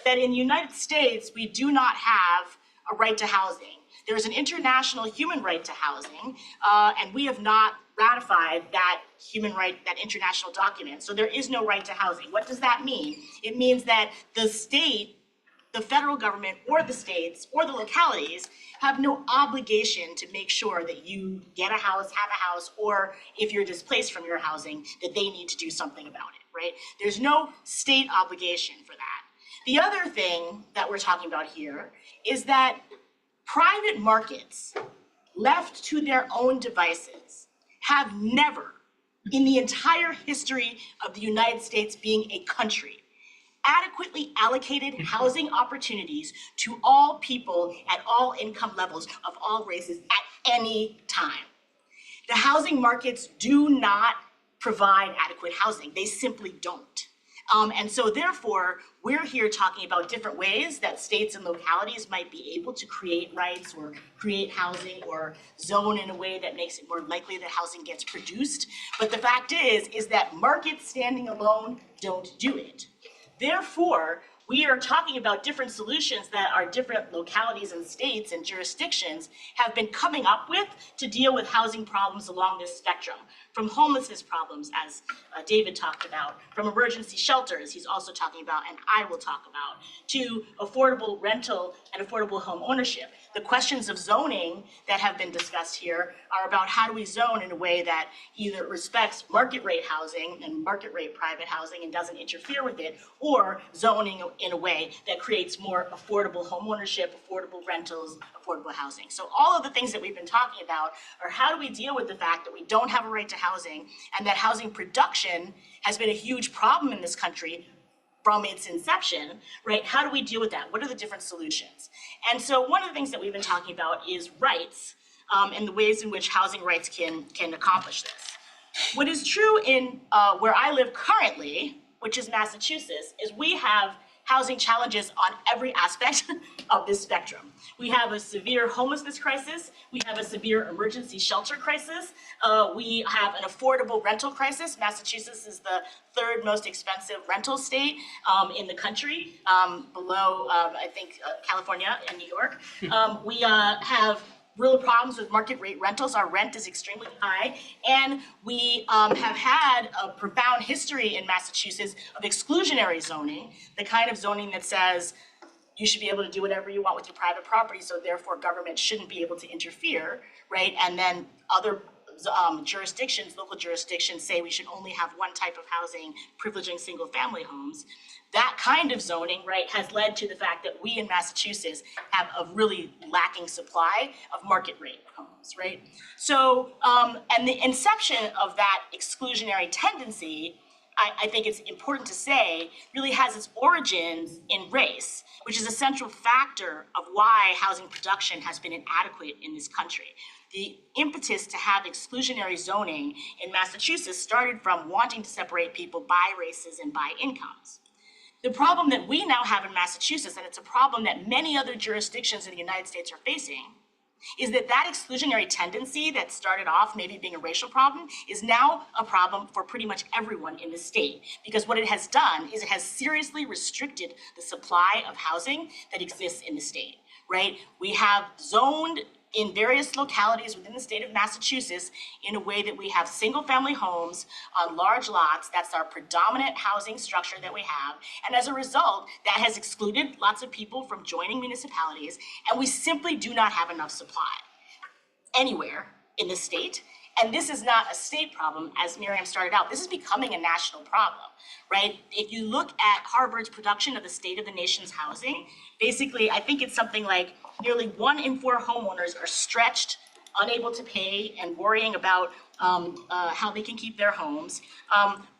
S5: that in the United States, we do not have a right to housing. There's an international human right to housing, and we have not ratified that human right, that international document. So there is no right to housing. What does that mean? It means that the state, the federal government, or the states, or the localities have no obligation to make sure that you get a house, have a house, or if you're displaced from your housing, that they need to do something about it, right? There's no state obligation for that. The other thing that we're talking about here is that private markets, left to their own devices, have never, in the entire history of the United States being a country, adequately allocated housing opportunities to all people at all income levels of all races at any time. The housing markets do not provide adequate housing. They simply don't. And so therefore, we're here talking about different ways that states and localities might be able to create rights or create housing or zone in a way that makes it more likely that housing gets produced. But the fact is that markets standing alone don't do it. Therefore, we are talking about different solutions that our different localities and states and jurisdictions have been coming up with to deal with housing problems along this spectrum. From homelessness problems, as David talked about, from emergency shelters, he's also talking about, and I will talk about, to affordable rental and affordable home ownership. The questions of zoning that have been discussed here are about how do we zone in a way that either respects market rate housing and market rate private housing and doesn't interfere with it, or zoning in a way that creates more affordable home ownership, affordable rentals, affordable housing. So all of the things that we've been talking about are how do we deal with the fact that we don't have a right to housing and that housing production has been a huge problem in this country from its inception, right? How do we deal with that? What are the different solutions? And so one of the things that we've been talking about is rights and the ways in which housing rights can accomplish this. What is true in where I live currently, which is Massachusetts, is we have housing challenges on every aspect of this spectrum. We have a severe homelessness crisis. We have a severe emergency shelter crisis. We have an affordable rental crisis. Massachusetts is the third most expensive rental state in the country, below, I think, California and New York. We have real problems with market rate rentals. Our rent is extremely high, and we have had a profound history in Massachusetts of exclusionary zoning, the kind of zoning that says you should be able to do whatever you want with your private property, so therefore government shouldn't be able to interfere, right? And then other jurisdictions, local jurisdictions say we should only have one type of housing, privileging single-family homes. That kind of zoning, right, has led to the fact that we in Massachusetts have a really lacking supply of market rate homes, right? So, and the inception of that exclusionary tendency, I think it's important to say, really has its origins in race, which is a central factor of why housing production has been inadequate in this country. The impetus to have exclusionary zoning in Massachusetts started from wanting to separate people by races and by incomes. The problem that we now have in Massachusetts, and it's a problem that many other jurisdictions in the United States are facing, is that that exclusionary tendency that started off maybe being a racial problem is now a problem for pretty much everyone in the state. Because what it has done is it has seriously restricted the supply of housing that exists in the state, right? We have zoned in various localities within the state of Massachusetts in a way that we have single-family homes on large lots. That's our predominant housing structure that we have. And as a result, that has excluded lots of people from joining municipalities, and we simply do not have enough supply anywhere in the state. And this is not a state problem, as Miriam started out. This is becoming a national problem, right? If you look at Harvard's production of the state of the nation's housing, basically, I think it's something like nearly 1 in 4 homeowners are stretched, unable to pay, and worrying about how they can keep their homes.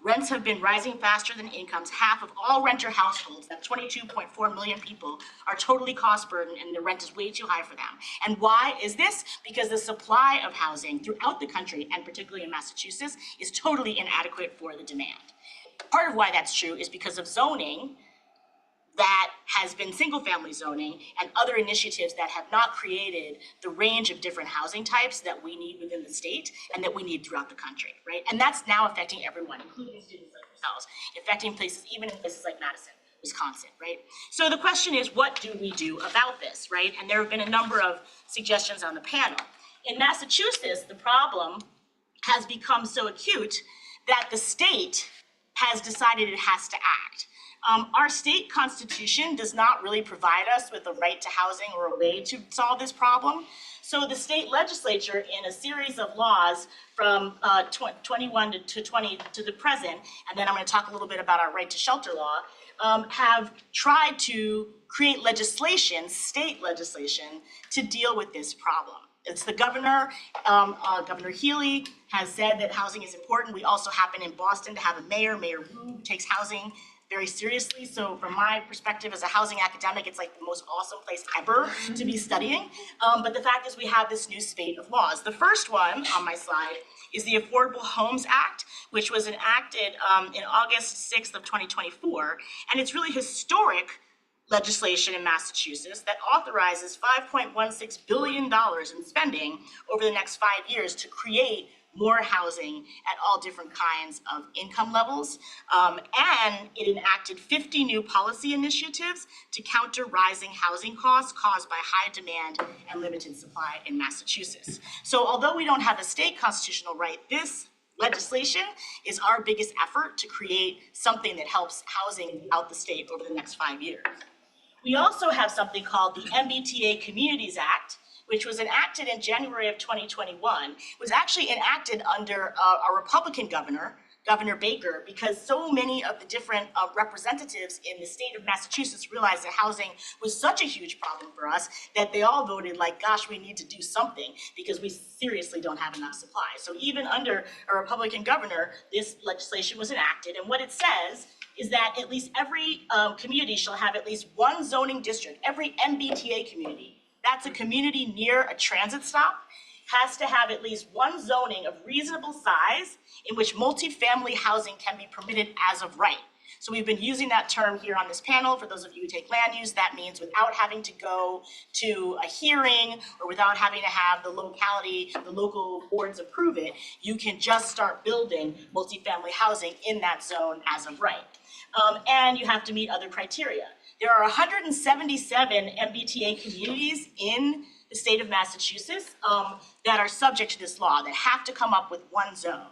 S5: Rents have been rising faster than incomes. Half of all renter households, that 22.4 million people, are totally cost burdened, and the rent is way too high for them. And why is this? Because the supply of housing throughout the country, and particularly in Massachusetts, is totally inadequate for the demand. Part of why that's true is because of zoning that has been single-family zoning and other initiatives that have not created the range of different housing types that we need within the state and that we need throughout the country, right? And that's now affecting everyone, including students like yourselves, affecting places, even in places like Madison, Wisconsin, right? So the question is, what do we do about this, right? And there have been a number of suggestions on the panel. In Massachusetts, the problem has become so acute that the state has decided it has to act. Our state constitution does not really provide us with a right to housing or a way to solve this problem. So the state legislature, in a series of laws from 21 to 20 to the present, and then I'm going to talk a little bit about our right to shelter law, have tried to create legislation, state legislation, to deal with this problem. It's the governor, Governor Healy, has said that housing is important. We also happen in Boston to have a mayor, Mayor Wu, who takes housing very seriously. So from my perspective as a housing academic, it's like the most awesome place ever to be studying. But the fact is we have this new spate of laws. The first one on my slide is the Affordable Homes Act, which was enacted in August 6th of 2024. And it's really historic legislation in Massachusetts that authorizes $5.16 billion in spending over the next 5 years to create more housing at all different kinds of income levels. And it enacted 50 new policy initiatives to counter rising housing costs caused by high demand and limited supply in Massachusetts. So although we don't have a state constitutional right, this legislation is our biggest effort to create something that helps housing throughout the state over the next 5 years. We also have something called the MBTA Communities Act, which was enacted in January of 2021, was actually enacted under a Republican governor, Governor Baker, because so many of the different representatives in the state of Massachusetts realized that housing was such a huge problem for us that they all voted like, gosh, we need to do something because we seriously don't have enough supply. So even under a Republican governor, this legislation was enacted. And what it says is that at least every community shall have at least one zoning district, every MBTA community. That's a community near a transit stop, has to have at least one zoning of reasonable size in which multifamily housing can be permitted as of right. So we've been using that term here on this panel. For those of you who take land use, that means without having to go to a hearing or without having to have the locality, the local boards approve it, you can just start building multifamily housing in that zone as of right. And you have to meet other criteria. There are 177 MBTA communities in the state of Massachusetts that are subject to this law, that have to come up with one zone.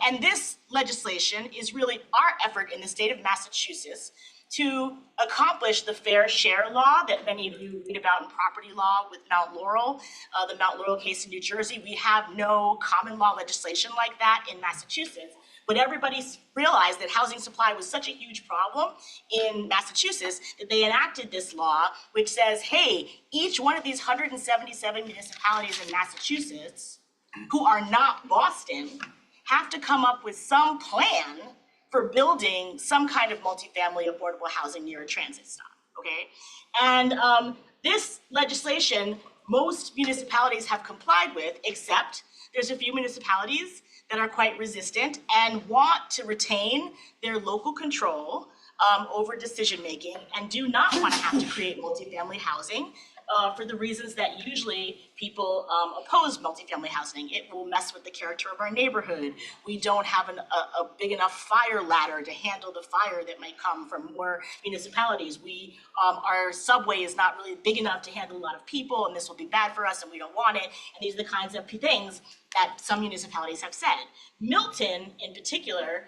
S5: And this legislation is really our effort in the state of Massachusetts to accomplish the fair share law that many of you read about in property law with Mount Laurel, the Mount Laurel case in New Jersey. We have no common law legislation like that in Massachusetts. But everybody realized that housing supply was such a huge problem in Massachusetts that they enacted this law, which says, hey, each one of these 177 municipalities in Massachusetts who are not Boston have to come up with some plan for building some kind of multifamily affordable housing near a transit stop, okay? And this legislation, most municipalities have complied with, except there's a few municipalities that are quite resistant and want to retain their local control over decision-making and do not want to have to create multifamily housing for the reasons that usually people oppose multifamily housing. It will mess with the character of our neighborhood. We don't have a big enough fire ladder to handle the fire that might come from more municipalities. Our subway is not really big enough to handle a lot of people, and this will be bad for us, and we don't want it. And these are the kinds of things that some municipalities have said. Milton, in particular,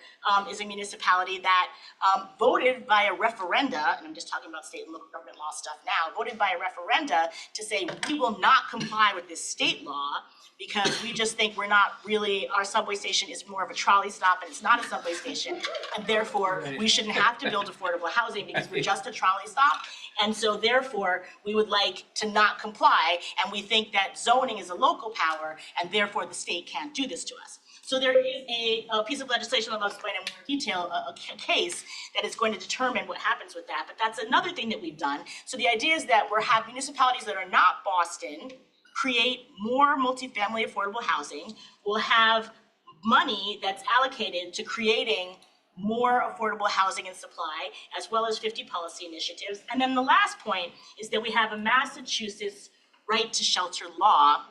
S5: is a municipality that voted by a referenda, and I'm just talking about state and local government law stuff now, voted by a referenda to say we will not comply with this state law because we just think we're not really, our subway station is more of a trolley stop and it's not a subway station, and therefore we shouldn't have to build affordable housing because we're just a trolley stop. And so therefore, we would like to not comply, and we think that zoning is a local power, and therefore the state can't do this to us. So there is a piece of legislation that I'll explain in more detail, a case that is going to determine what happens with that. But that's another thing that we've done. So the idea is that we'll have municipalities that are not Boston create more multifamily affordable housing. We'll have money that's allocated to creating more affordable housing and supply, as well as 50 policy initiatives. And then the last point is that we have a Massachusetts right to shelter law,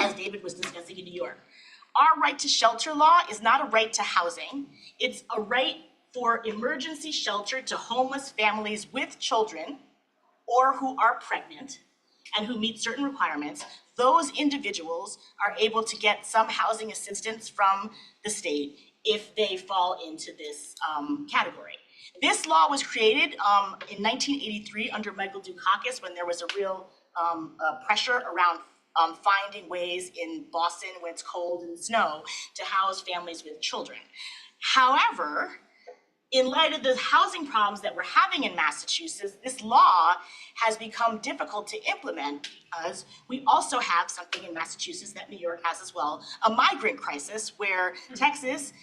S5: as David was discussing in New York. Our right to shelter law is not a right to housing. It's a right for emergency shelter to homeless families with children or who are pregnant and who meet certain requirements. Those individuals are able to get some housing assistance from the state if they fall into this category. This law was created in 1983 under Michael Dukakis when there was a real pressure around finding ways in Boston when it's cold and snow to house families with children. However, in light of the housing problems that we're having in Massachusetts, this law has become difficult to implement because we also have something in Massachusetts that New York has as well, a migrant crisis where Texas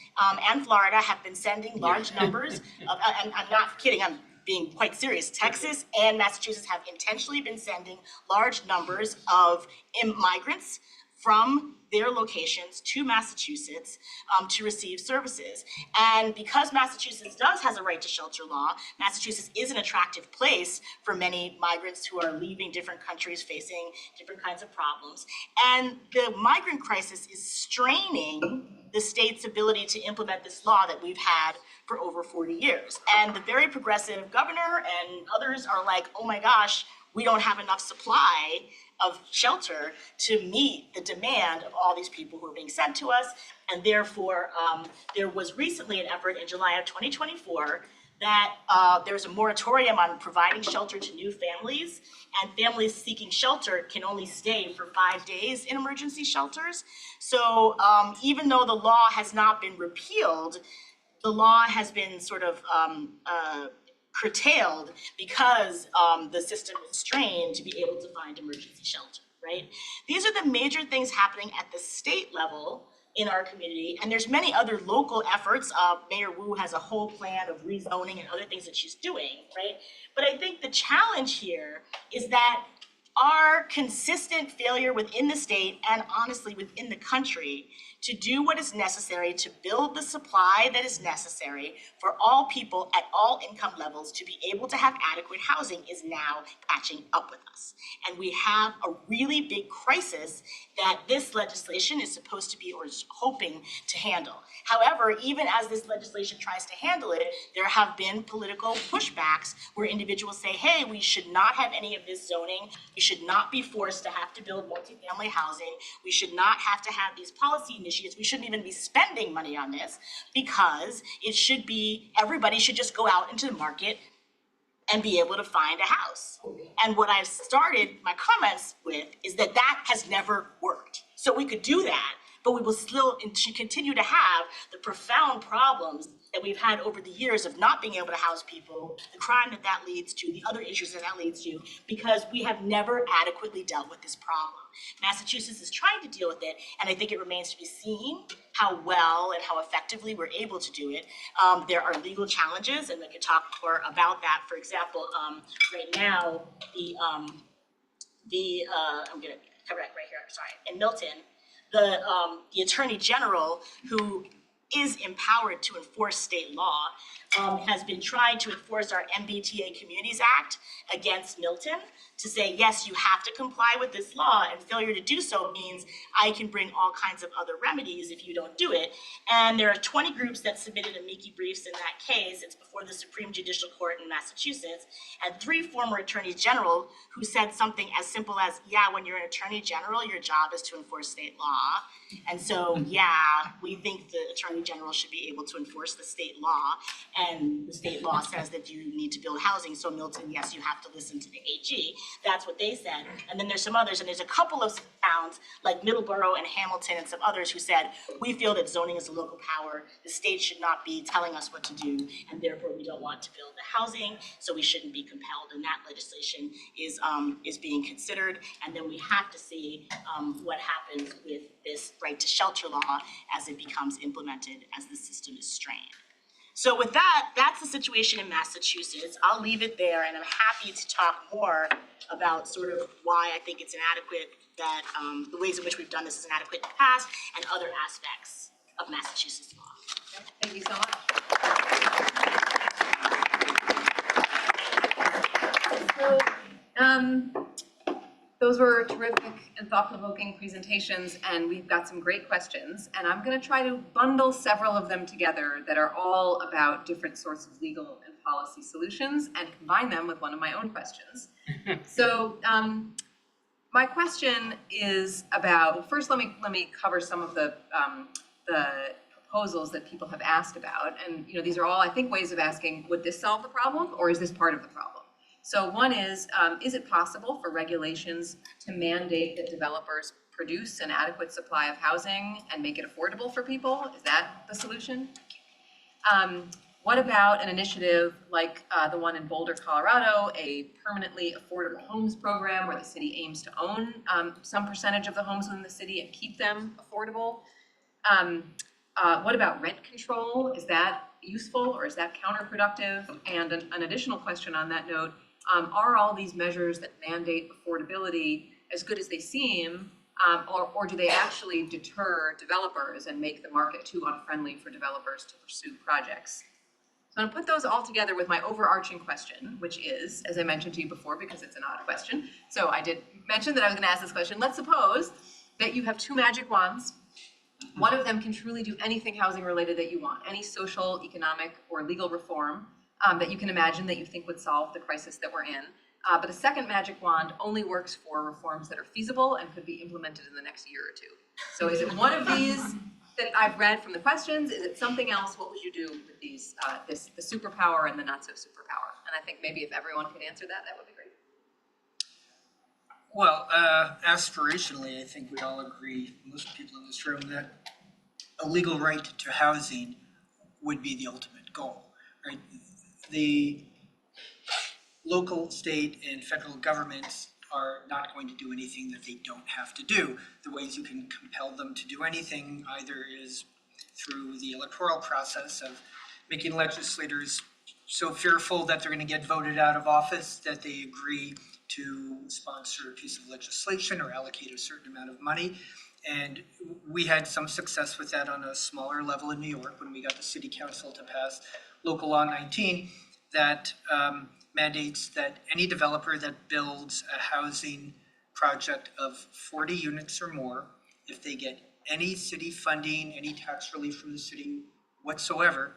S5: and Florida have been sending large numbers of, and I'm not kidding, I'm being quite serious. Texas and Massachusetts have intentionally been sending large numbers of migrants from their locations to Massachusetts to receive services. And because Massachusetts has a right to shelter law, Massachusetts is an attractive place for many migrants who are leaving different countries facing different kinds of problems. And the migrant crisis is straining the state's ability to implement this law that we've had for over 40 years. And the very progressive governor and others are like, oh my gosh, we don't have enough supply of shelter to meet the demand of all these people who are being sent to us. And therefore, there was recently an effort in July of 2024 that there's a moratorium on providing shelter to new families, and families seeking shelter can only stay for 5 days in emergency shelters. So even though the law has not been repealed, the law has been sort of curtailed because the system is strained to be able to find emergency shelter, right? These are the major things happening at the state level in our community, and there's many other local efforts. Mayor Wu has a whole plan of rezoning and other things that she's doing, right? But I think the challenge here is that our consistent failure within the state and honestly within the country to do what is necessary to build the supply that is necessary for all people at all income levels to be able to have adequate housing is now catching up with us. And we have a really big crisis that this legislation is supposed to be or is hoping to handle. However, even as this legislation tries to handle it, there have been political pushbacks where individuals say, hey, we should not have any of this zoning. We should not be forced to have to build multifamily housing. We should not have to have these policy initiatives. We shouldn't even be spending money on this because it should be, everybody should just go out into the market and be able to find a house. And what I've started my comments with is that that has never worked. So we could do that, but we will still continue to have the profound problems that we've had over the years of not being able to house people, the crime that that leads to, the other issues that that leads to, because we have never adequately dealt with this problem. Massachusetts is trying to deal with it, and I think it remains to be seen how well and how effectively we're able to do it. There are legal challenges, and we could talk more about that. For example, right now, I'm gonna correct right here, I'm sorry, in Milton, the Attorney General, who is empowered to enforce state law, has been trying to enforce our MBTA Communities Act against Milton to say, yes, you have to comply with this law, and failure to do so means I can bring all kinds of other remedies if you don't do it. And there are 20 groups that submitted amici briefs in that case. It's before the Supreme Judicial Court in Massachusetts, and 3 former attorneys general who said something as simple as, yeah, when you're an attorney general, your job is to enforce state law. And so, yeah, we think the attorney general should be able to enforce the state law, and the state law says that you need to build housing. So Milton, yes, you have to listen to the AG. That's what they said. And then there's some others, and there's a couple of towns like Middleborough and Hamilton and some others who said, we feel that zoning is a local power. The state should not be telling us what to do, and therefore we don't want to build the housing, so we shouldn't be compelled. And that legislation is being considered. And then we have to see what happens with this right to shelter law as it becomes implemented, as the system is strained. So with that, that's the situation in Massachusetts. I'll leave it there, and I'm happy to talk more about sort of why I think it's inadequate, that the ways in which we've done this is inadequate in the past, and other aspects of Massachusetts law.
S1: Okay, thank you so much. So, those were terrific and thought-provoking presentations, and we've got some great questions. And I'm going to try to bundle several of them together that are all about different sorts of legal and policy solutions, and combine them with one of my own questions. So, my question is about, first let me cover some of the proposals that people have asked about. And these are all, I think, ways of asking, would this solve the problem, or is this part of the problem? So one is it possible for regulations to mandate that developers produce an adequate supply of housing and make it affordable for people? Is that the solution? What about an initiative like the one in Boulder, Colorado, a permanently affordable homes program where the city aims to own some percentage of the homes within the city and keep them affordable? What about rent control? Is that useful, or is that counterproductive? And an additional question on that note, are all these measures that mandate affordability as good as they seem, or do they actually deter developers and make the market too unfriendly for developers to pursue projects? So I'm gonna put those all together with my overarching question, which is, as I mentioned to you before, because it's an odd question, so I did mention that I was gonna ask this question. Let's suppose that you have 2 magic wands. One of them can truly do anything housing related that you want, any social, economic, or legal reform that you can imagine that you think would solve the crisis that we're in. But a second magic wand only works for reforms that are feasible and could be implemented in the next year or 2. So is it one of these that I've read from the questions? Is it something else? What would you do with these, the superpower and the not so superpower? And I think maybe if everyone could answer that, that would be great.
S2: Well, aspirationally, I think we all agree, most people in this room, that a legal right to housing would be the ultimate goal, right? The local, state, and federal governments are not going to do anything that they don't have to do. The ways you can compel them to do anything either is through the electoral process of making legislators so fearful that they're going to get voted out of office that they agree to sponsor a piece of legislation or allocate a certain amount of money. And we had some success with that on a smaller level in New York when we got the city council to pass Local Law 19 that mandates that any developer that builds a housing project of 40 units or more, if they get any city funding, any tax relief from the city whatsoever,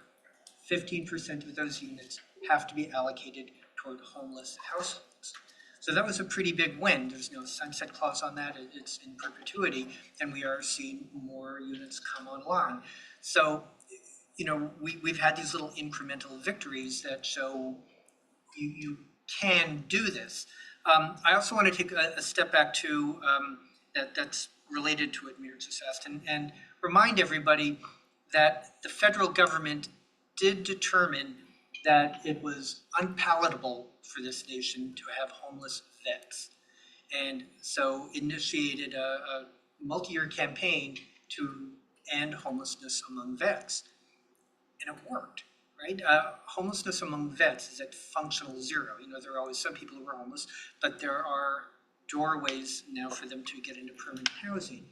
S2: 15% of those units have to be allocated toward homeless households. So that was a pretty big win. There's no sunset clause on that. It's in perpetuity, and we are seeing more units come online. So, we've had these little incremental victories that show, you can do this. I also want to take a step back to that's related to what Mir just asked, and remind everybody that the federal government did determine that it was unpalatable for this nation to have homeless vets. And so initiated a multi-year campaign to end homelessness among vets. And it worked, right? Homelessness among vets is at functional zero. You know, there are always some people who are homeless, but there are doorways now for them to get into permanent housing.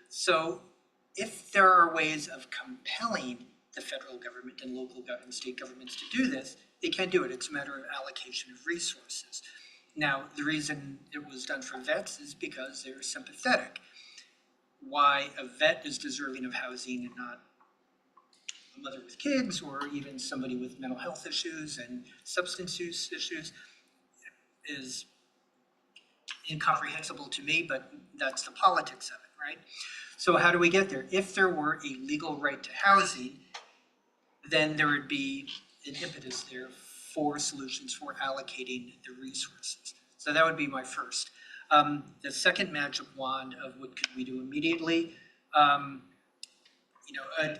S2: So if there are ways of compelling the federal government and local government, state governments to do this, they can do it. It's a matter of allocation of resources. Now, the reason it was done for vets is because they're sympathetic. Why a vet is deserving of housing and not a mother with kids or even somebody with mental health issues and substance use issues is incomprehensible to me, but that's the politics of it, right? So how do we get there? If there were a legal right to housing, then there would be an impetus there for solutions for allocating the resources. So that would be my first. The second magic wand of what could we do immediately?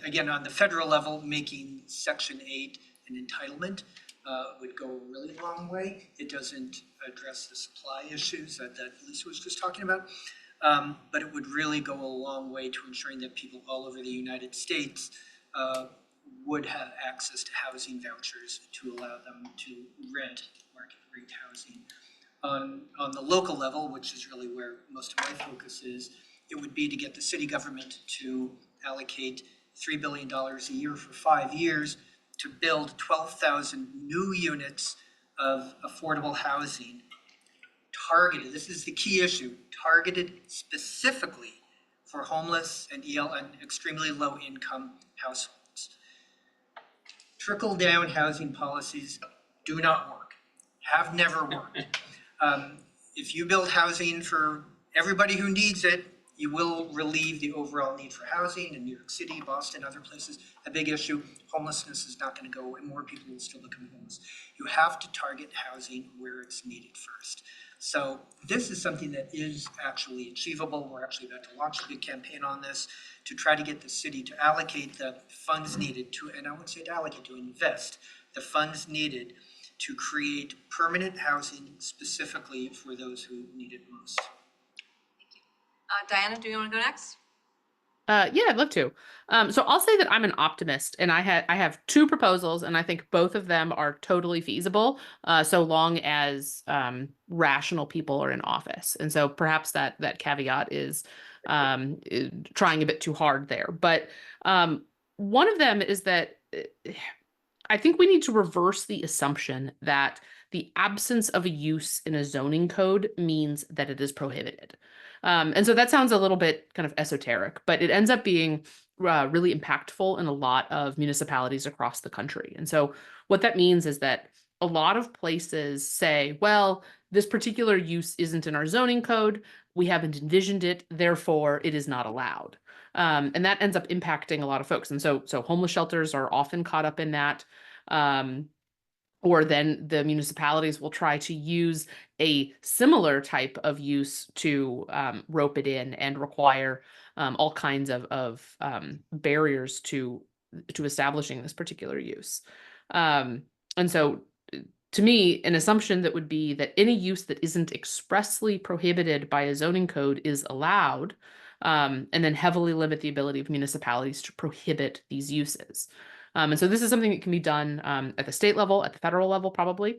S2: Again, on the federal level, making Section 8 an entitlement would go a really long way. It doesn't address the supply issues that Lisa was just talking about, but it would really go a long way to ensuring that people all over the United States would have access to housing vouchers to allow them to rent market rate housing. On the local level, which is really where most of my focus is, it would be to get the city government to allocate $3 billion a year for 5 years to build 12,000 new units of affordable housing targeted, this is the key issue, targeted specifically for homeless and EL and extremely low income households. Trickle-down housing policies do not work, have never worked. If you build housing for everybody who needs it, you will relieve the overall need for housing in New York City, Boston, other places. A big issue, homelessness is not going to go away. More people will still become homeless. You have to target housing where it's needed first. So this is something that is actually achievable. We're actually about to launch a big campaign on this to try to get the city to allocate the funds needed to, and I would say to allocate, to invest the funds needed to create permanent housing specifically for those who need it most.
S1: Diana, do you want to go next?
S3: Yeah, I'd love to. So I'll say that I'm an optimist, and I have two proposals, and I think both of them are totally feasible, so long as rational people are in office. And so perhaps that caveat is trying a bit too hard there. But one of them is that I think we need to reverse the assumption that the absence of a use in a zoning code means that it is prohibited. And so that sounds a little bit kind of esoteric, but it ends up being really impactful in a lot of municipalities across the country. And so what that means is that a lot of places say, well, this particular use isn't in our zoning code, we haven't envisioned it, therefore it is not allowed. And that ends up impacting a lot of folks. And so homeless shelters are often caught up in that. Or then the municipalities will try to use a similar type of use to rope it in and require all kinds of barriers to establishing this particular use. And so to me, an assumption that would be that any use that isn't expressly prohibited by a zoning code is allowed, and then heavily limit the ability of municipalities to prohibit these uses. And so this is something that can be done at the state level, at the federal level, probably.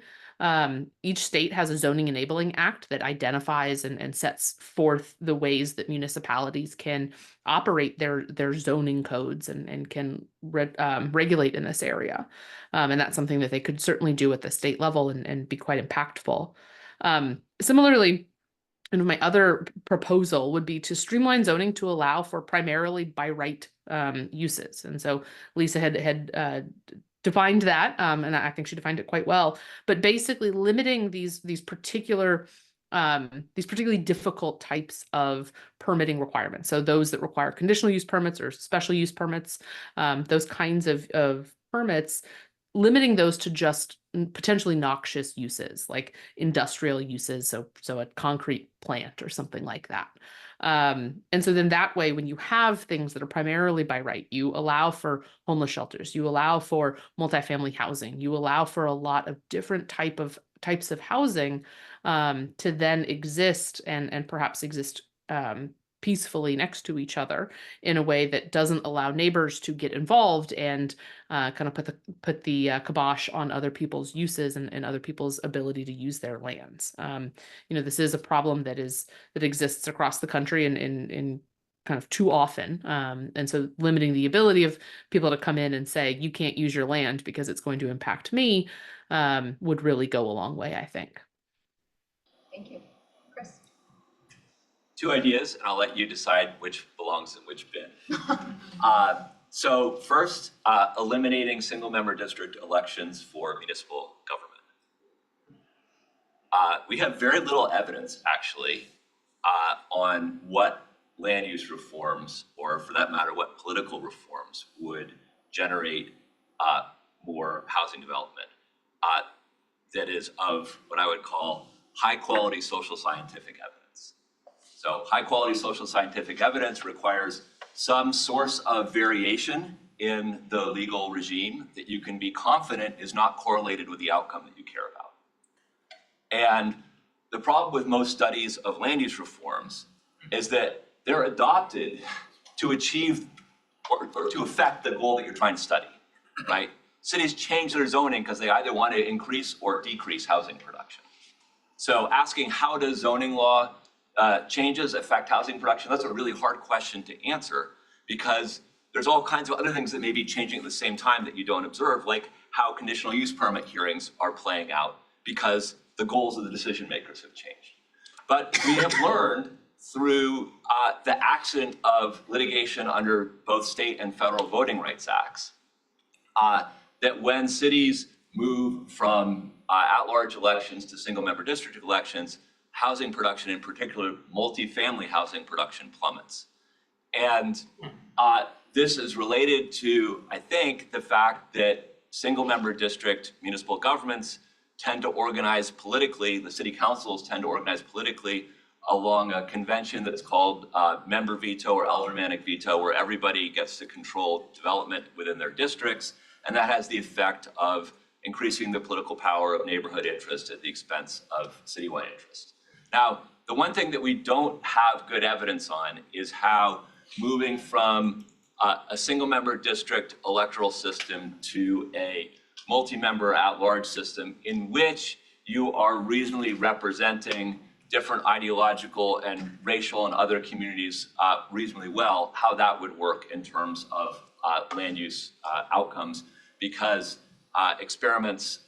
S3: Each state has a zoning enabling act that identifies and sets forth the ways that municipalities can operate their zoning codes and can regulate in this area. And that's something that they could certainly do at the state level and be quite impactful. Similarly, and my other proposal would be to streamline zoning to allow for primarily by right uses. And so Lisa had defined that, and I think she defined it quite well. But basically, limiting these particularly difficult types of permitting requirements. So those that require conditional use permits or special use permits, those kinds of permits, limiting those to just potentially noxious uses like industrial uses, so a concrete plant or something like that. And so then that way, when you have things that are primarily by right, you allow for homeless shelters, you allow for multifamily housing, you allow for a lot of different types of housing to then exist and perhaps exist peacefully next to each other in a way that doesn't allow neighbors to get involved and kind of put the kibosh on other people's uses and other people's ability to use their lands. This is a problem that exists across the country in kind of too often. And so limiting the ability of people to come in and say, you can't use your land because it's going to impact me, would really go a long way, I think.
S1: Thank you. Chris?
S4: Two ideas, and I'll let you decide which belongs in which bin. So first, eliminating single-member district elections for municipal government. We have very little evidence, actually, on what land use reforms, or for that matter, what political reforms would generate more housing development that is of what I would call high-quality social scientific evidence. So high-quality social scientific evidence requires some source of variation in the legal regime that you can be confident is not correlated with the outcome that you care about. And the problem with most studies of land use reforms is that they're adopted to achieve or to affect the goal that you're trying to study, right? Cities change their zoning because they either want to increase or decrease housing production. So asking how does zoning law changes affect housing production, that's a really hard question to answer because there's all kinds of other things that may be changing at the same time that you don't observe, like how conditional use permit hearings are playing out because the goals of the decision makers have changed. But we have learned through the accident of litigation under both state and federal voting rights acts that when cities move from at-large elections to single-member district elections, housing production, in particular, multifamily housing production plummets. And this is related to, I think, the fact that single-member district municipal governments tend to organize politically, the city councils tend to organize politically along a convention that's called member veto or aldermanic veto, where everybody gets to control development within their districts. And that has the effect of increasing the political power of neighborhood interest at the expense of citywide interest. Now, the one thing that we don't have good evidence on is how moving from a single-member district electoral system to a multi-member at-large system in which you are reasonably representing different ideological and racial and other communities reasonably well, how that would work in terms of land use outcomes, because experiments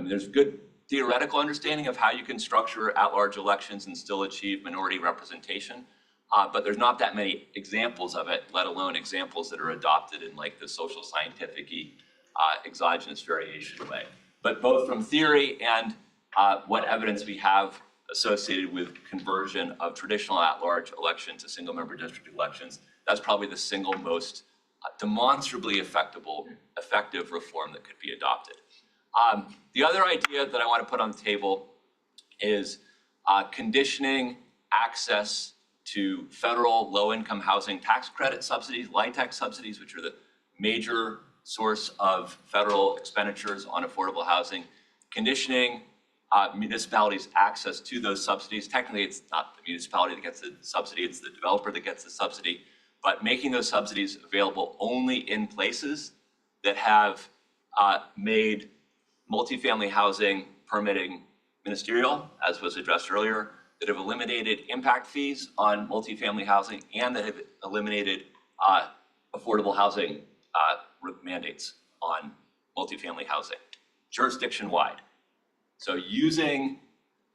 S4: there's good theoretical understanding of how you can structure at-large elections and still achieve minority representation, but there's not that many examples of it, let alone examples that are adopted in like the social scientific-y exogenous variation way. But both from theory and what evidence we have associated with conversion of traditional at-large election to single-member district elections, that's probably the single most demonstrably effective reform that could be adopted. The other idea that I want to put on the table is conditioning access to federal low-income housing tax credit subsidies, LIHTC subsidies, which are the major source of federal expenditures on affordable housing, conditioning municipalities' access to those subsidies. Technically, it's not the municipality that gets the subsidy, it's the developer that gets the subsidy, but making those subsidies available only in places that have made multifamily housing permitting ministerial, as was addressed earlier, that have eliminated impact fees on multifamily housing, and that have eliminated affordable housing mandates on multifamily housing, jurisdiction-wide. So using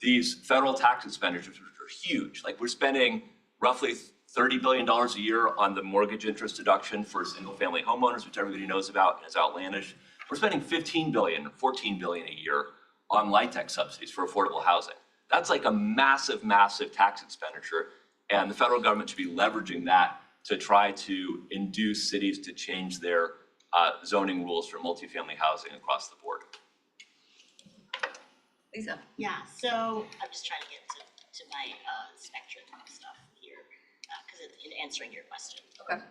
S4: these federal tax expenditures, which are huge, like we're spending roughly $30 billion a year on the mortgage interest deduction for single-family homeowners, which everybody knows about and is outlandish. We're spending $15 billion, $14 billion a year on LIHTC subsidies for affordable housing. That's like a massive, massive tax expenditure, and the federal government should be leveraging that to try to induce cities to change their zoning rules for multifamily housing across the board.
S1: Lisa?
S5: Yeah, so I'm just trying to get to my spectrum stuff here, because in answering your question.
S1: Okay.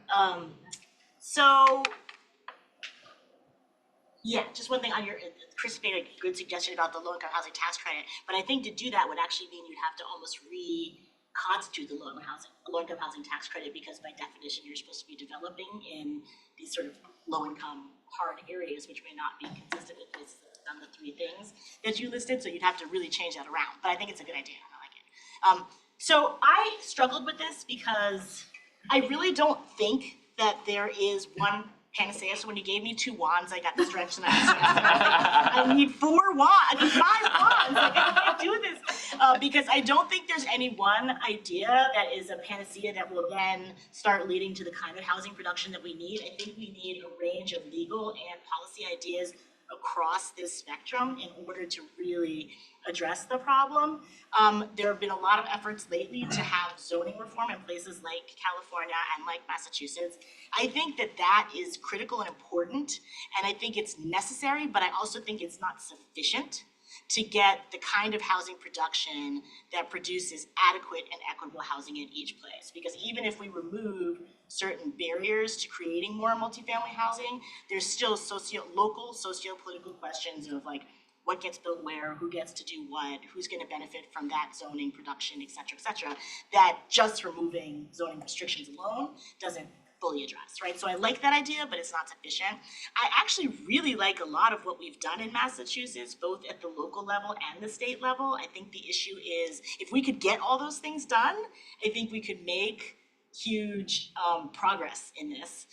S5: So, yeah, just one thing on your, Chris made a good suggestion about the low-income housing tax credit, but I think to do that would actually mean you'd have to almost reconstitute the low-income housing tax credit, because by definition, you're supposed to be developing in these sort of low-income hard areas, which may not be consistent with this, on the three things that you listed, so you'd have to really change that around, but I think it's a good idea, I like it. So I struggled with this because I really don't think that there is one panacea. So when you gave me 2 wands, I got this direction. I need 4 wands. I need 5 wands. Like, I can't do this because I don't think there's any one idea that is a panacea that will then start leading to the kind of housing production that we need. I think we need a range of legal and policy ideas across this spectrum in order to really address the problem. There have been a lot of efforts lately to have zoning reform in places like California and like Massachusetts. I think that that is critical and important, and I think it's necessary, but I also think it's not sufficient to get the kind of housing production that produces adequate and equitable housing in each place. Because even if we remove certain barriers to creating more multifamily housing, there's still local socio-political questions of like, what gets built where, who gets to do what, who's gonna benefit from that zoning production, et cetera, that just removing zoning restrictions alone doesn't fully address, right? So I like that idea, but it's not sufficient. I actually really like a lot of what we've done in Massachusetts, both at the local level and the state level. I think the issue is, if we could get all those things done, I think we could make huge progress in this.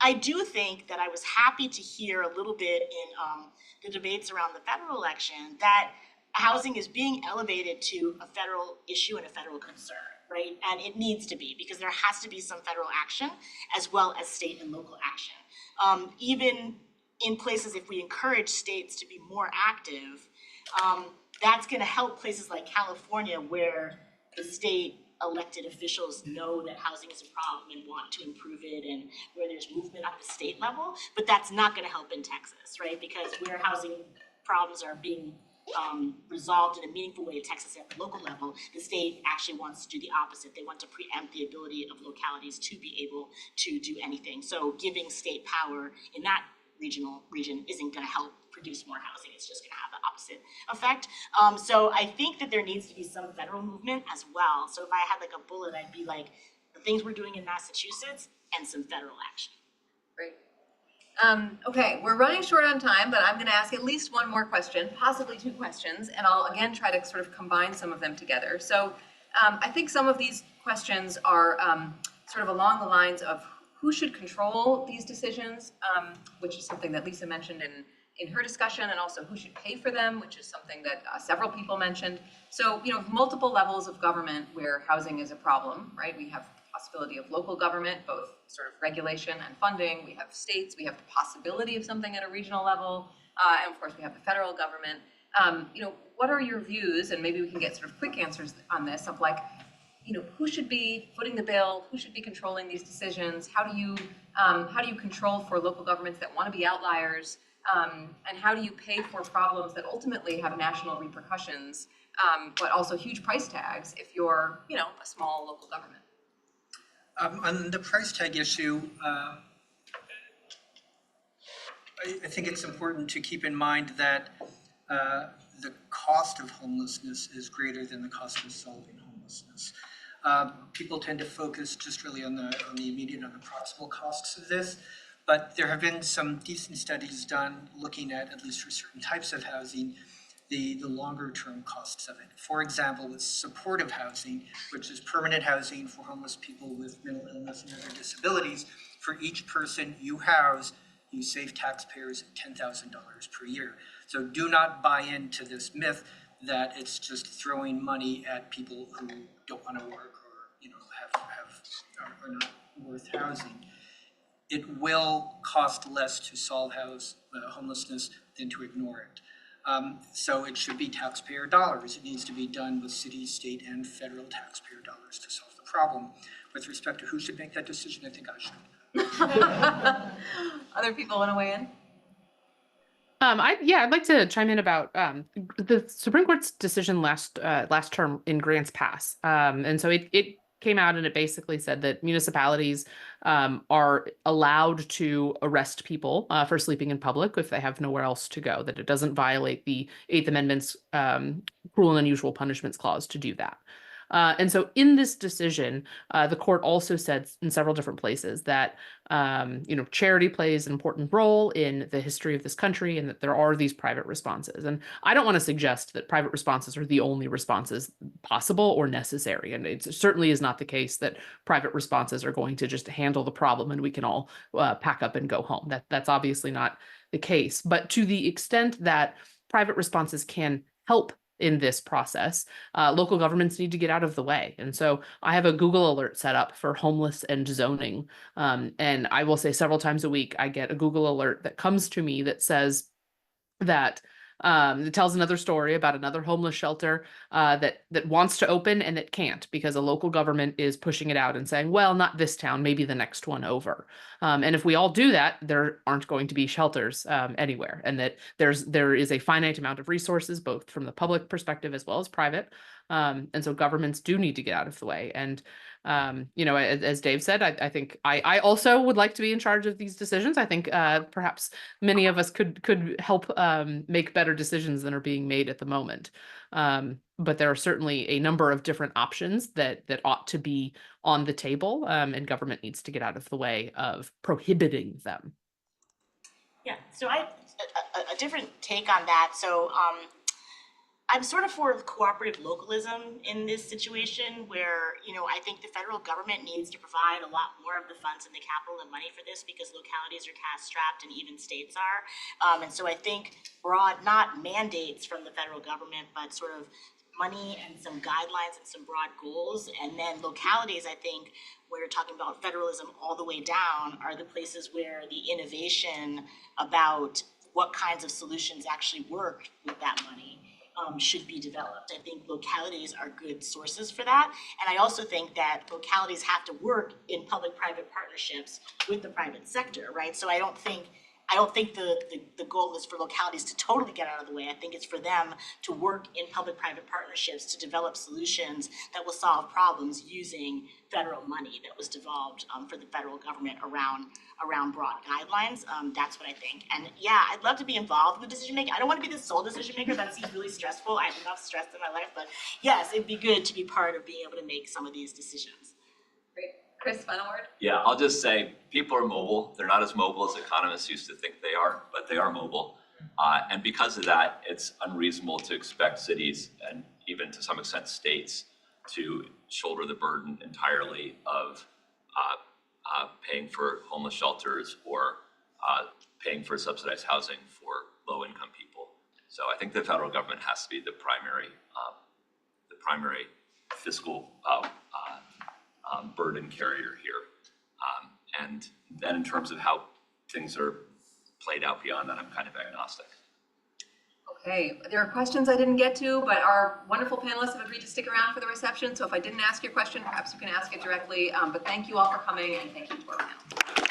S5: I do think that I was happy to hear a little bit in the debates around the federal election that housing is being elevated to a federal issue and a federal concern, right? And it needs to be, because there has to be some federal action as well as state and local action. Even in places, if we encourage states to be more active, that's gonna help places like California, where the state elected officials know that housing is a problem and want to improve it, and where there's movement at the state level, but that's not gonna help in Texas, right? Because where housing problems are being resolved in a meaningful way in Texas at the local level, the state actually wants to do the opposite. They want to preempt the ability of localities to be able to do anything. So giving state power in that region isn't gonna help produce more housing. It's just gonna have the opposite effect. So I think that there needs to be some federal movement as well. So if I had like a bullet, I'd be like, the things we're doing in Massachusetts and some federal action.
S1: Great. Okay, we're running short on time, but I'm gonna ask at least one more question, possibly 2 questions, and I'll again try to sort of combine some of them together. So I think some of these questions are sort of along the lines of who should control these decisions, which is something that Lisa mentioned in her discussion, and also who should pay for them, which is something that several people mentioned. So, you know, multiple levels of government where housing is a problem, right? We have the possibility of local government, both sort of regulation and funding. We have states, we have the possibility of something at a regional level, and of course we have the federal government. You know, what are your views, and maybe we can get sort of quick answers on this, of like, you know, who should be footing the bill, who should be controlling these decisions? How do you control for local governments that want to be outliers? And how do you pay for problems that ultimately have national repercussions, but also huge price tags if you're, you know, a small local government?
S2: On the price tag issue, I think it's important to keep in mind that the cost of homelessness is greater than the cost of solving homelessness. People tend to focus just really on the immediate, on the proximal costs of this, but there have been some decent studies done looking at least for certain types of housing, the longer term costs of it. For example, with supportive housing, which is permanent housing for homeless people with mental illness and other disabilities, for each person you house, you save taxpayers $10,000 per year. So do not buy into this myth that it's just throwing money at people who don't want to work or, you know, are not worth housing. It will cost less to solve homelessness than to ignore it. So it should be taxpayer dollars. It needs to be done with city, state, and federal taxpayer dollars to solve the problem. With respect to who should make that decision, I think I should.
S1: Other people want to weigh in?
S3: I'd like to chime in about the Supreme Court's decision last term in Grants Pass. And so it came out and it basically said that municipalities are allowed to arrest people for sleeping in public if they have nowhere else to go, that it doesn't violate the Eighth Amendment's cruel and unusual punishments clause to do that. And so in this decision, the court also said in several different places that, charity plays an important role in the history of this country and that there are these private responses. And I don't want to suggest that private responses are the only responses possible or necessary. And it certainly is not the case that private responses are going to just handle the problem and we can all pack up and go home. That's obviously not the case. But to the extent that private responses can help in this process, local governments need to get out of the way. And so I have a Google alert set up for homeless and zoning. And I will say several times a week, I get a Google alert that comes to me that says that it tells another story about another homeless shelter that wants to open and that can't because a local government is pushing it out and saying, well, not this town, maybe the next one over. And if we all do that, there aren't going to be shelters anywhere, and that there is a finite amount of resources, both from the public perspective as well as private. And so governments do need to get out of the way. And as Dave said, I think I also would like to be in charge of these decisions. I think perhaps many of us could help make better decisions than are being made at the moment. But there are certainly a number of different options that ought to be on the table, and government needs to get out of the way of prohibiting them.
S5: Yeah, so a different take on that. So I'm sort of for cooperative localism in this situation where, I think the federal government needs to provide a lot more of the funds and the capital and money for this because localities are cash strapped and even states are. And so I think broad, not mandates from the federal government, but sort of money and some guidelines and some broad goals. And then localities, I think, where you're talking about federalism all the way down, are the places where the innovation about what kinds of solutions actually work with that money should be developed. I think localities are good sources for that. And I also think that localities have to work in public-private partnerships with the private sector, right? So I don't think the goal is for localities to totally get out of the way. I think it's for them to work in public-private partnerships to develop solutions that will solve problems using federal money that was devolved for the federal government around broad guidelines. That's what I think. And yeah, I'd love to be involved with decision making. I don't want to be the sole decision maker. That seems really stressful. I have enough stress in my life, but yes, it'd be good to be part of being able to make some of these decisions.
S1: Great. Chris, final word?
S4: Yeah, I'll just say people are mobile. They're not as mobile as economists used to think they are, but they are mobile. And because of that, it's unreasonable to expect cities and even to some extent states to shoulder the burden entirely of paying for homeless shelters or paying for subsidized housing for low-income people. So I think the federal government has to be the primary fiscal burden carrier here. And then in terms of how things are played out beyond that, I'm kind of agnostic.
S1: Okay, there are questions I didn't get to, but our wonderful panelists have agreed to stick around for the reception. So if I didn't ask your question, perhaps you can ask it directly. But thank you all for coming, and thank you to our panel.